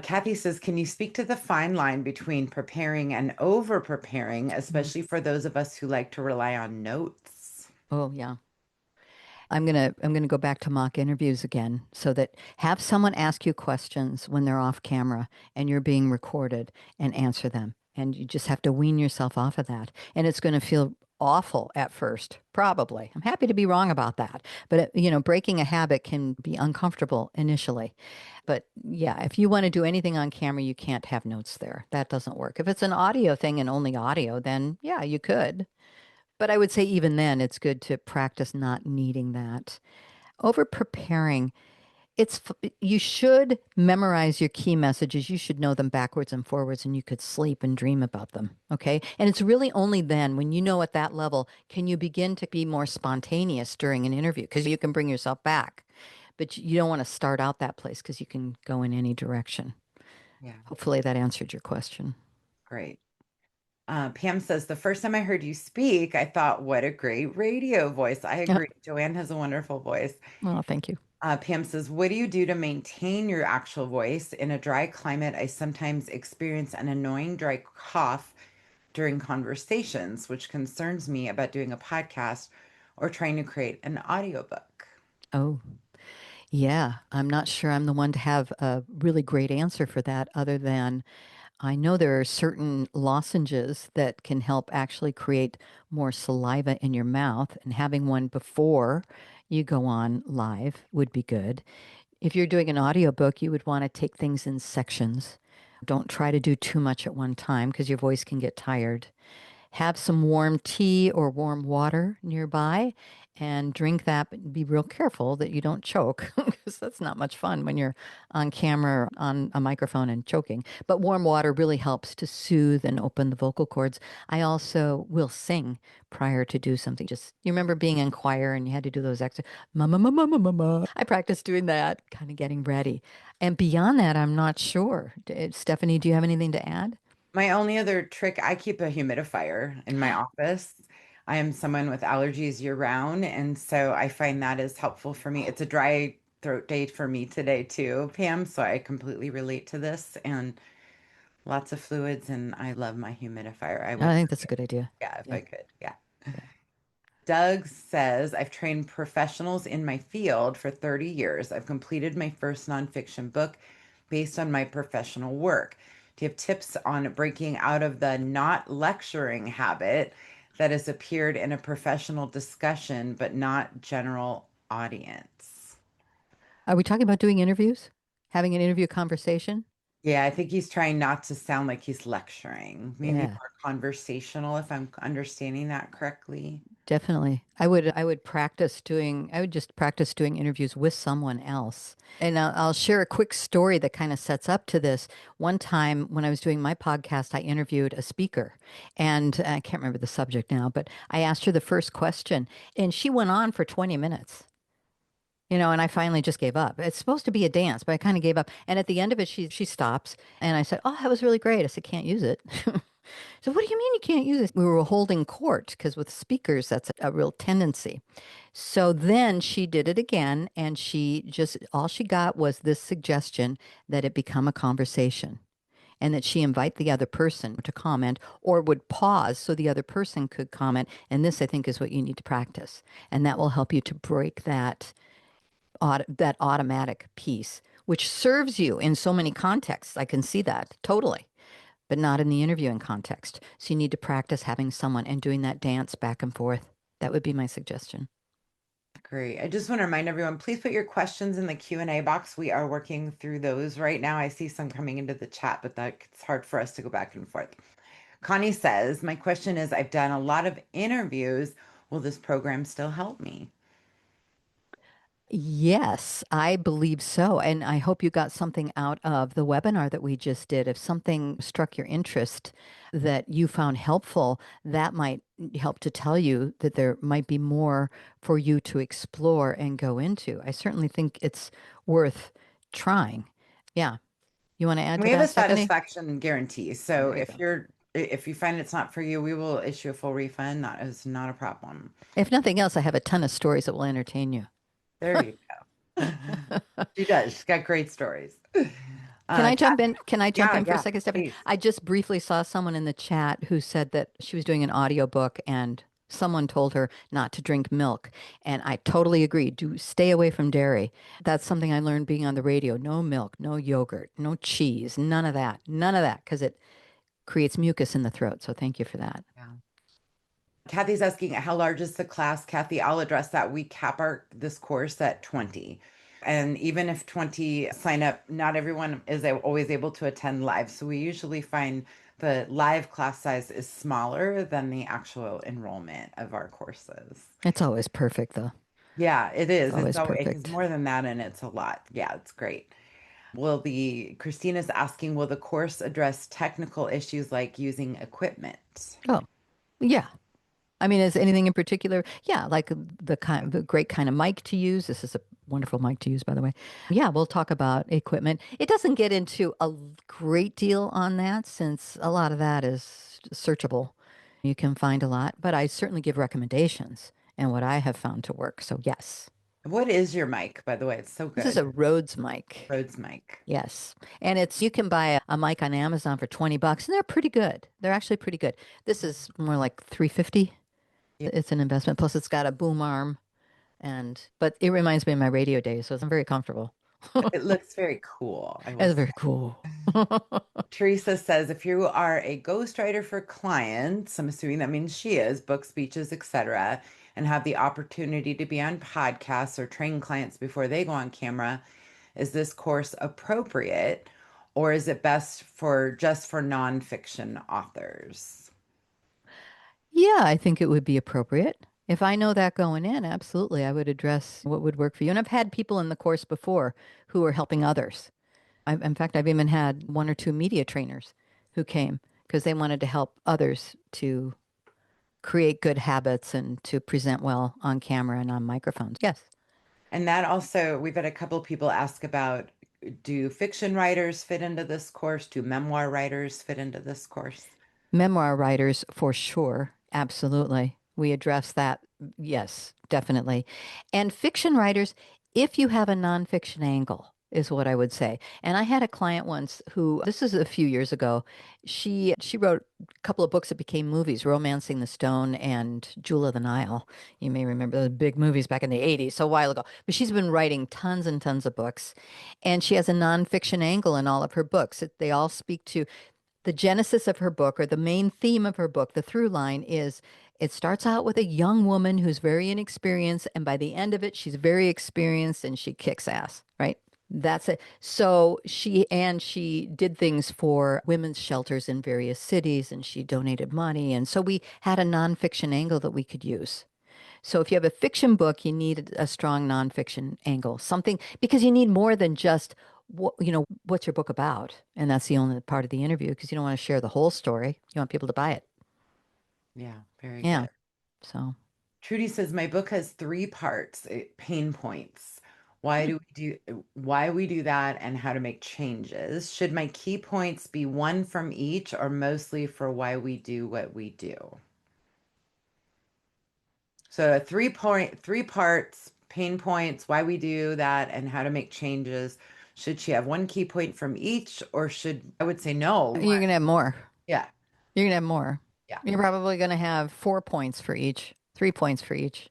Kathy says, can you speak to the fine line between preparing and over preparing, Mhm. especially for those of us who like to rely on notes? Oh, yeah. I'm gonna go back to mock interviews again so that have someone ask you questions when they're off camera and you're being recorded and answer them. And you just have to wean yourself off of that. And it's going to feel awful at first, probably. I'm happy to be wrong about that. But breaking a habit can be uncomfortable initially. But yeah, if you want to do anything on camera, you can't have notes there. That doesn't work. If it's an audio thing and only audio, then yeah, you could. But I would say even then, it's good to practice not needing that. Over preparing, you should memorize your key messages. You should know them backwards and forwards, and you could sleep and dream about them. Okay. And it's really only then, when you know at that level, can you begin to be more spontaneous during an interview because you can bring yourself back. But you don't want to start out that place because you can go in any direction. Yeah, Hopefully that answered your question. great. Pam says, the first time I heard you speak, I thought, what a great radio voice. I Yeah. agree. Joanne has a wonderful voice. Oh, thank you. Pam says, what do you do to maintain your actual voice? In a dry climate, I sometimes experience an annoying dry cough during conversations, which concerns me about doing a podcast or trying to create an audiobook. Oh, yeah. I'm not sure I'm the one to have a really great answer for that, other than I know there are certain lozenges that can help actually create more saliva in your mouth, and having one before you go on live would be good. If you're doing an audiobook, you would want to take things in sections. Don't try to do too much at one time because your voice can get tired. Have some warm tea or warm water nearby and drink that, but be real careful that you don't choke because that's not much fun when you're on camera or on a microphone and choking. But warm water really helps to soothe and open the vocal cords. I also will sing prior to do something. Just you remember being in choir and you had to do those extra mama mama mama mama. I practiced doing that, kind of getting ready. And beyond that, I'm not sure. Stephanie, do you have anything to add? My only other trick, I keep a humidifier in my office. I am someone with allergies year round, and so I find that is helpful for me. It's a dry throat day for me today too, Pam, so I completely relate to this and lots of fluids, and I love my humidifier. I I would, think that's a good idea. yeah, if Yeah. I could. Yeah. Yeah. Doug says, I've trained professionals in my field for 30 years. I've completed my first nonfiction book based on my professional work. Do you have tips on breaking out of the not lecturing habit that has appeared in a professional discussion, but not general audience? Are we talking about doing interviews? Having an interview conversation? Yeah, I think he's trying not to sound like he's lecturing, maybe Yeah, more conversational, if I'm understanding that correctly. definitely. I would just practice doing interviews with someone else. And I'll share a quick story that kind of sets up to this. One time when I was doing my podcast, I interviewed a speaker, and I can't remember the subject now, but I asked her the first question and she went on for 20 minutes. And I finally just gave up. It's supposed to be a dance, but I kind of gave up. And at the end of it, she stops, and I said, "Oh, that was really great." I said, "Can't use it." So what do you mean you can't use this? We were holding court because with speakers, that's a real tendency. So then she did it again, and all she got was this suggestion that it become a conversation and that she invite the other person to comment or would pause so the other person could comment. And this, I think, is what you need to practice. And that will help you to break that automatic piece, which serves you in so many contexts. I can see that totally, but not in the interviewing context. So you need to practice having someone and doing that dance back and forth. That would be my suggestion. Great. I just want to remind everyone, please put your questions in the Q&A box. We are working through those right now. I see some coming into the chat, but it's hard for us to go back and forth. Connie says, my question is, I've done a lot of interviews. Will this program still help me? Yes, I believe so. And I hope you got something out of the webinar that we just did. If something struck your interest that you found helpful, that might help to tell you that there might be more for you to explore and go into. I certainly think it's worth trying. Yeah. You want to add to We have a that, Stephanie? satisfaction guarantee. So There you go. if you find it's not for you, we will issue a full refund. That is not a problem. If nothing else, I have a ton of stories that will entertain you. There you go. She does. She's got great stories. Can I jump Kathy, in? Can I jump yeah, in for a yeah, second, Stephanie? please. I just briefly saw someone in the chat who said that she was doing an audiobook and someone told her not to drink milk. And I totally agree. Do stay away from dairy. That's something I learned being on the radio. No milk, no yogurt, no cheese, none of that. None of that because it creates mucus in the throat. So thank you for that. Yeah. Kathy's asking, how large is the class? Kathy, I'll address that. We cap this course at 20. And even if 20 sign up, not everyone is always able to attend live. So we usually find the live class size is smaller than the actual enrollment of our courses. It's always perfect, though. Yeah, it It's is. always It's perfect. more than that, and it's a lot. Yeah, it's great. Christina's asking, will the course address technical issues like using equipment? Oh, yeah. I mean, is anything in particular? Yeah, like the great kind of mic to use. This is a wonderful mic to use, by the way. Yeah, we'll talk about equipment. It doesn't get into a great deal on that since a lot of that is searchable. You can find a lot, but I certainly give recommendations and what I have found to work. So yes, What is your mic, by the way? It's so this is a good. Rhodes mic. Rhodes mic. Yes. And you can buy a mic on Amazon for $20 and they're pretty good. They're actually pretty good. This is more like 350. Yeah, It's an investment. Plus it's got a boom arm. But it reminds me of my radio days, so I'm very comfortable. it looks very cool, I will It's say. very cool. Teresa says, if you are a ghostwriter for clients, I'm assuming that means she is, book speeches, etc., and have the opportunity to be on podcasts or train clients before they go on camera, is this course appropriate, or is it best for just for nonfiction authors? Yeah, I think it would be appropriate. If I know that going in, absolutely, I would address what would work for you. And I've had people in the course before who are helping others. In fact, I've even had one or two media trainers who came because they wanted to help others to create good habits and to present well on camera and on microphones. Yes. And that also, we've had a couple of people ask about, do fiction writers fit into this course? Do memoir writers fit into this course? Memoir writers, for sure. Absolutely. We address that. Yes, definitely. And fiction writers, if you have a nonfiction angle, is what I would say. And I had a client once who, this is a few years ago, she wrote a couple of books that became movies, Romancing the Stone and Jewel of the Nile. You may remember those big movies back in the 80s, so a while ago. But she's been writing tons and tons of books. And she has a nonfiction angle in all of her books. They all speak to the genesis of her book or the main theme of her book, the through line is it starts out with a young woman who's very inexperienced, and by the end of it, she's very experienced and she kicks ass, right? That's it. So she did things for women's shelters in various cities and she donated money. And so we had a nonfiction angle that we could use. So if you have a fiction book, you need a strong nonfiction angle, something because you need more than just what's your book about? And that's the only part of the interview because you don't want to share the whole story. You want people to buy it. Yeah, very Yeah. good. So Trudy says, my book has three parts, pain points. Why we do that and how to make changes. Should my key points be one from each or mostly for why we do what we do? So a three parts, pain points, why we do that, and how to make changes. Should she have one key point from each, or I would say no. You're going to have more. Yeah. You're going to have more. Yeah. You're probably going to have 4 points for each, 3 points for each.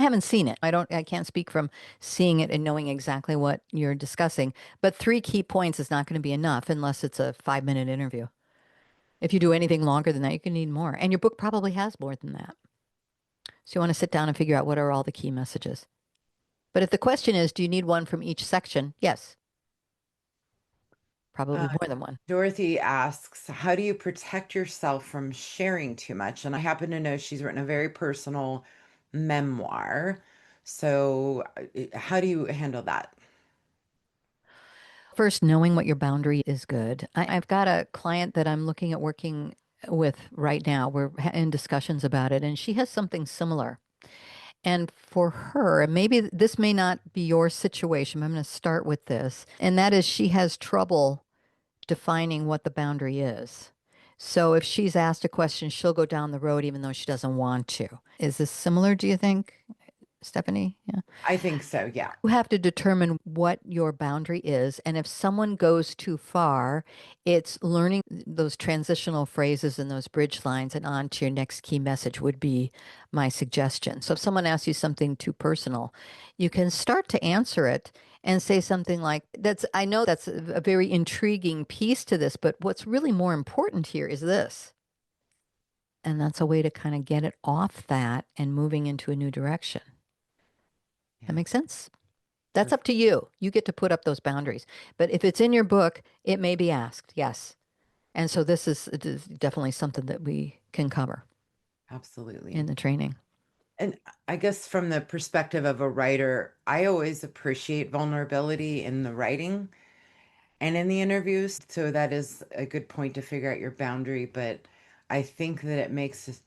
I haven't seen it. I can't speak from seeing it and knowing exactly what you're discussing, but 3 key points is not going to be enough unless it's a 5-minute interview. If you do anything longer than that, you can need more. And your book probably has more than that. So you want to sit down and figure out what are all the key messages. But if the question is, do you need one from each section? Yes. Probably more than one. Dorothy asks, how do you protect yourself from sharing too much? And I happen to know she's written a very personal memoir. So how do you handle that? First, knowing what your boundary is good. I've got a client that I'm looking at working with right now. We're in discussions about it, and she has something similar. And for her, and maybe this may not be your situation, but I'm going to start with this, and that is she has trouble defining what the boundary is. So if she's asked a question, she'll go down the road even though she doesn't want to. Is this similar, do you think, Stephanie? Yeah. I think so, yeah. You have to determine what your boundary is. And if someone goes too far, it's learning those transitional phrases and those bridge lines and on to your next key message would be my suggestion. So if someone asks you something too personal, you can start to answer it and say something like, I know that's a very intriguing piece to this, but what's really more important here is this. And that's a way to kind of get it off that and moving into a new direction. That makes sense? That's up to you. You get to put up those boundaries. But if it's in your book, it may be asked, yes. And so this is definitely something that we can cover. Absolutely. In the training. And I guess from the perspective of a writer, I always appreciate vulnerability in the writing and in the interviews. So that is a good point to figure out your boundary. But I think that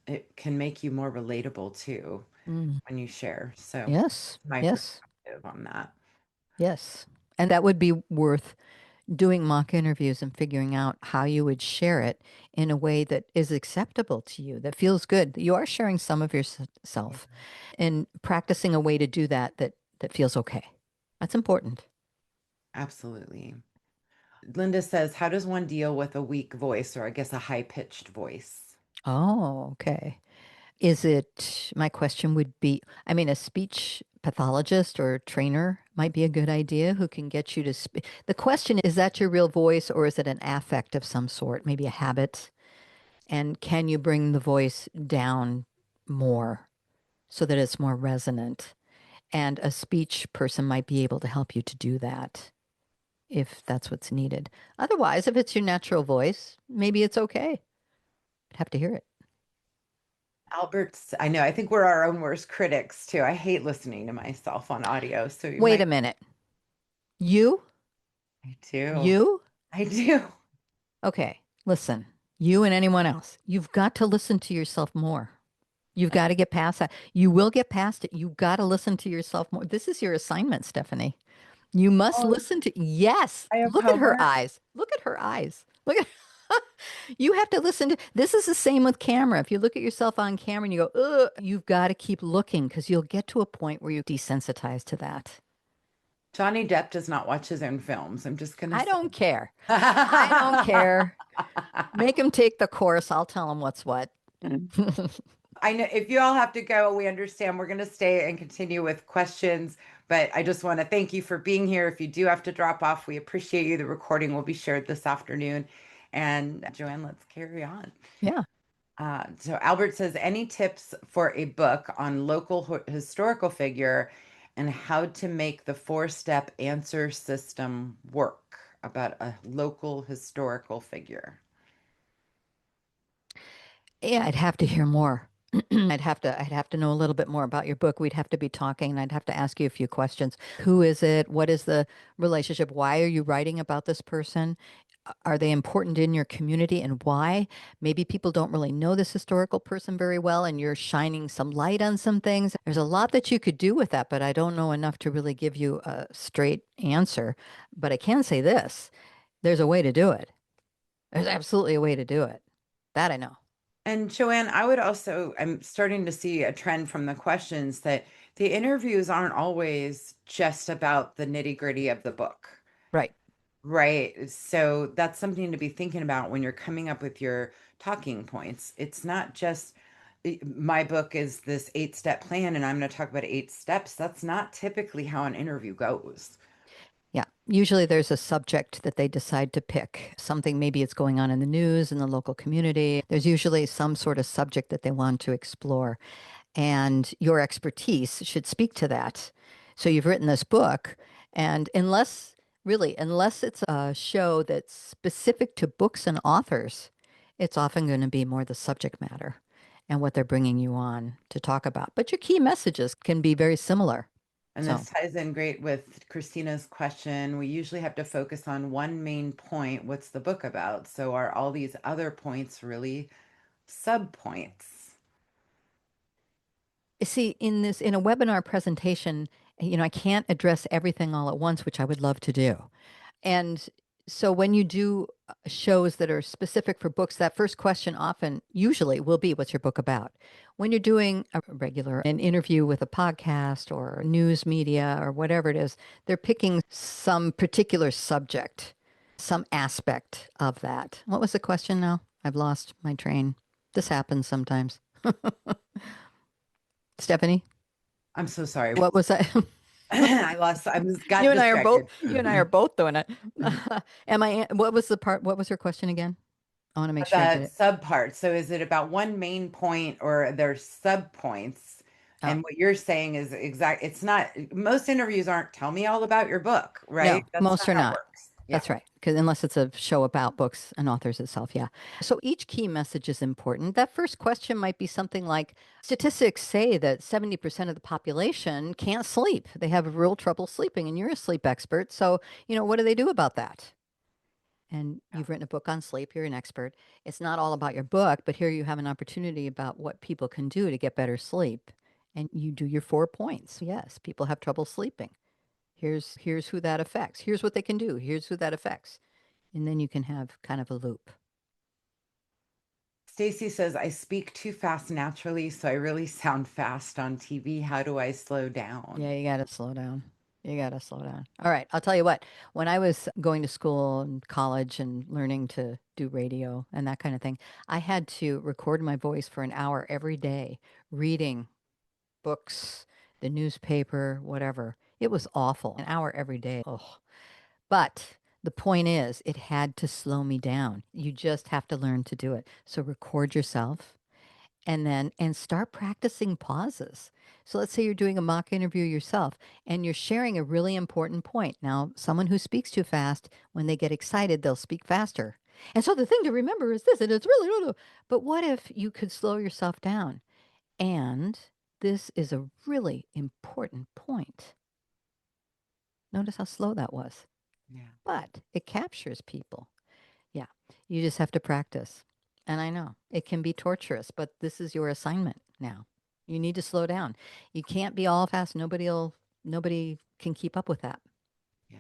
it can make you more relatable too when you share. So yes, my perspective on that. Yes. And that would be worth doing mock interviews and figuring out how you would share it in a way that is acceptable to you, that feels good. You are sharing some of yourself and practicing a way to do that feels okay. That's important. Absolutely. Linda says, how does one deal with a weak voice, or I guess a high-pitched voice? Oh, okay. My question would be, a speech pathologist or trainer might be a good idea who can get you to speak. The question is that your real voice or is it an affect of some sort, maybe a habit? And can you bring the voice down more so that it's more resonant? And a speech person might be able to help you to do that if that's what's needed. Otherwise, if it's your natural voice, maybe it's okay. I'd have to hear it. I know, I think we're our own worst critics too. I hate listening to myself on audio. So wait a minute. You? I do. You? I do. Okay, listen, you and anyone else, you've got to listen to yourself more. You've got to get past that. You will get past it. You've got to listen to yourself more. This is your assignment, Stephanie. You must listen to, yes. Look at her eyes. Look at her eyes. Look at you have to listen to, this is the same with camera. If you look at yourself on camera and you go, ugh, you've got to keep looking because you'll get to a point where you're desensitized to that. Johnny Depp does not watch his own films. I'm just going to I don't care. I don't care. Make him take the course. I'll tell him what's what. I know if you all have to go, we understand. We're going to stay and continue with questions, but I just want to thank you for being here. If you do have to drop off, we appreciate you. The recording will be shared this afternoon. And Joanne, let's carry on. Yeah. So Albert says, any tips for a book on local historical figure and how to make the 4-step answer system work about a local historical figure? Yeah, I'd have to hear more. I'd have to know a little bit more about your book. We'd have to be talking and I'd have to ask you a few questions. Who is it? What is the relationship? Why are you writing about this person? Are they important in your community and why? Maybe people don't really know this historical person very well and you're shining some light on some things. There's a lot that you could do with that, but I don't know enough to really give you a straight answer. But I can say this, there's a way to do it. There's absolutely a way to do it. That I know. And Joanne, I'm starting to see a trend from the questions that the interviews aren't always just about the nitty-gritty of the book, Right. right? So that's something to be thinking about when you're coming up with your talking points. It's not just my book is this 8-step plan and I'm going to talk about 8 steps. That's not typically how an interview goes. Yeah. Usually there's a subject that they decide to pick. Something maybe it's going on in the news in the local community. There's usually some sort of subject that they want to explore. And your expertise should speak to that. So you've written this book, and unless it's a show that's specific to books and authors, it's often going to be more the subject matter and what they're bringing you on to talk about. But your key messages can be very similar. And So this ties in great with Christina's question. We usually have to focus on one main point. What's the book about? So are all these other points really sub points? see, in a webinar presentation, I can't address everything all at once, which I would love to do. And so when you do shows that are specific for books, that first question often, usually will be, what's your book about? When you're doing an interview with a podcast or news media or whatever it is, they're picking some particular subject, some aspect of that. What was the question now? I've lost my train. This happens sometimes. Stephanie, I'm so sorry. what was that? I was got distracted. You and I are both doing it. What was the part? What was your question again? I want to make sure I get The it. subparts. So is it about one main point or there's sub points? Oh, And what you're saying is it's not, most interviews aren't tell me all about your book, right? no, That's most not are how it not. works. Yeah. That's right. Because unless it's a show about books and authors itself, yeah. So each key message is important. That first question might be something like statistics say that 70% of the population can't sleep. They have real trouble sleeping, and you're a sleep expert. So, what do they do about that? And Yeah. you've written a book on sleep. You're an expert. It's not all about your book, but here you have an opportunity about what people can do to get better sleep. And you do your 4 points. Yes, people have trouble sleeping. Here's who that affects. Here's what they can do. Here's who that affects. And then you can have kind of a loop. Stacy says, I speak too fast naturally, so I really sound fast on TV. How do I slow down? Yeah, you got to slow down. You got to slow down. All right, I'll tell you what. When I was going to school and college and learning to do radio and that kind of thing, I had to record my voice for an hour every day, reading books, the newspaper, whatever. It was awful. An hour every day. Oh. But the point is, it had to slow me down. You just have to learn to do it. So record yourself and start practicing pauses. So let's say you're doing a mock interview yourself and you're sharing a really important point. Now, someone who speaks too fast, when they get excited, they'll speak faster. And so the thing to remember is this, and it's really, but what if you could slow yourself down? And this is a really important point. Notice how slow that was, Yeah. but it captures people. Yeah, you just have to practice. And I know it can be torturous, but this is your assignment now. You need to slow down. You can't be all fast. Nobody can keep up with that. Yeah.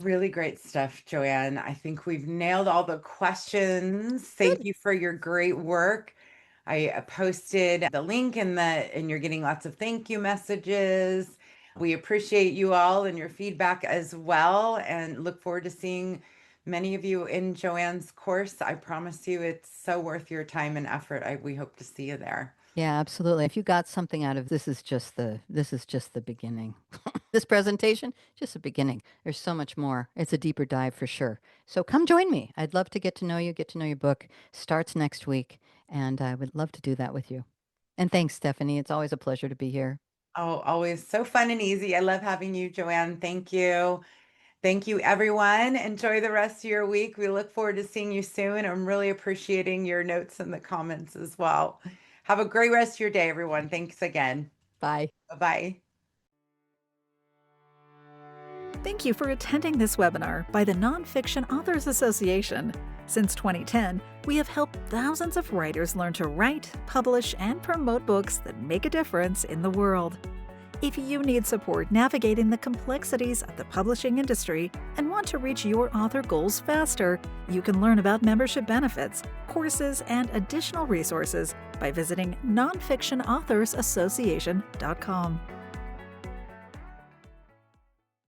Really great stuff, Joanne. I think we've nailed all the questions. Thank Good. you for your great work. I posted the link and you're getting lots of thank you messages. We appreciate you all and your feedback as well and look forward to seeing many of you in Joanne's course. I promise you it's so worth your time and effort. We hope to see you there. Yeah, absolutely. If you got something out of this is just the beginning. This presentation, just the beginning. There's so much more. It's a deeper dive for sure. So come join me. I'd love to get to know you, get to know your book. Starts next week, and I would love to do that with you. And thanks, Stephanie. It's always a pleasure to be here. Oh, always so fun and easy. I love having you, Joanne. Thank you. Thank you, everyone. Enjoy the rest of your week. We look forward to seeing you soon. I'm really appreciating your notes in the comments as well. Have a great rest of your day, everyone. Thanks again. Bye. Bye-bye. Thank you for attending this webinar by the Nonfiction Authors Association. Since 2010, we have helped thousands of writers learn to write, publish, and promote books that make a difference in the world. If you need support navigating the complexities of the publishing industry and want to reach your author goals faster, you can learn about membership benefits, courses, and additional resources by visiting nonfictionauthorsassociation.com.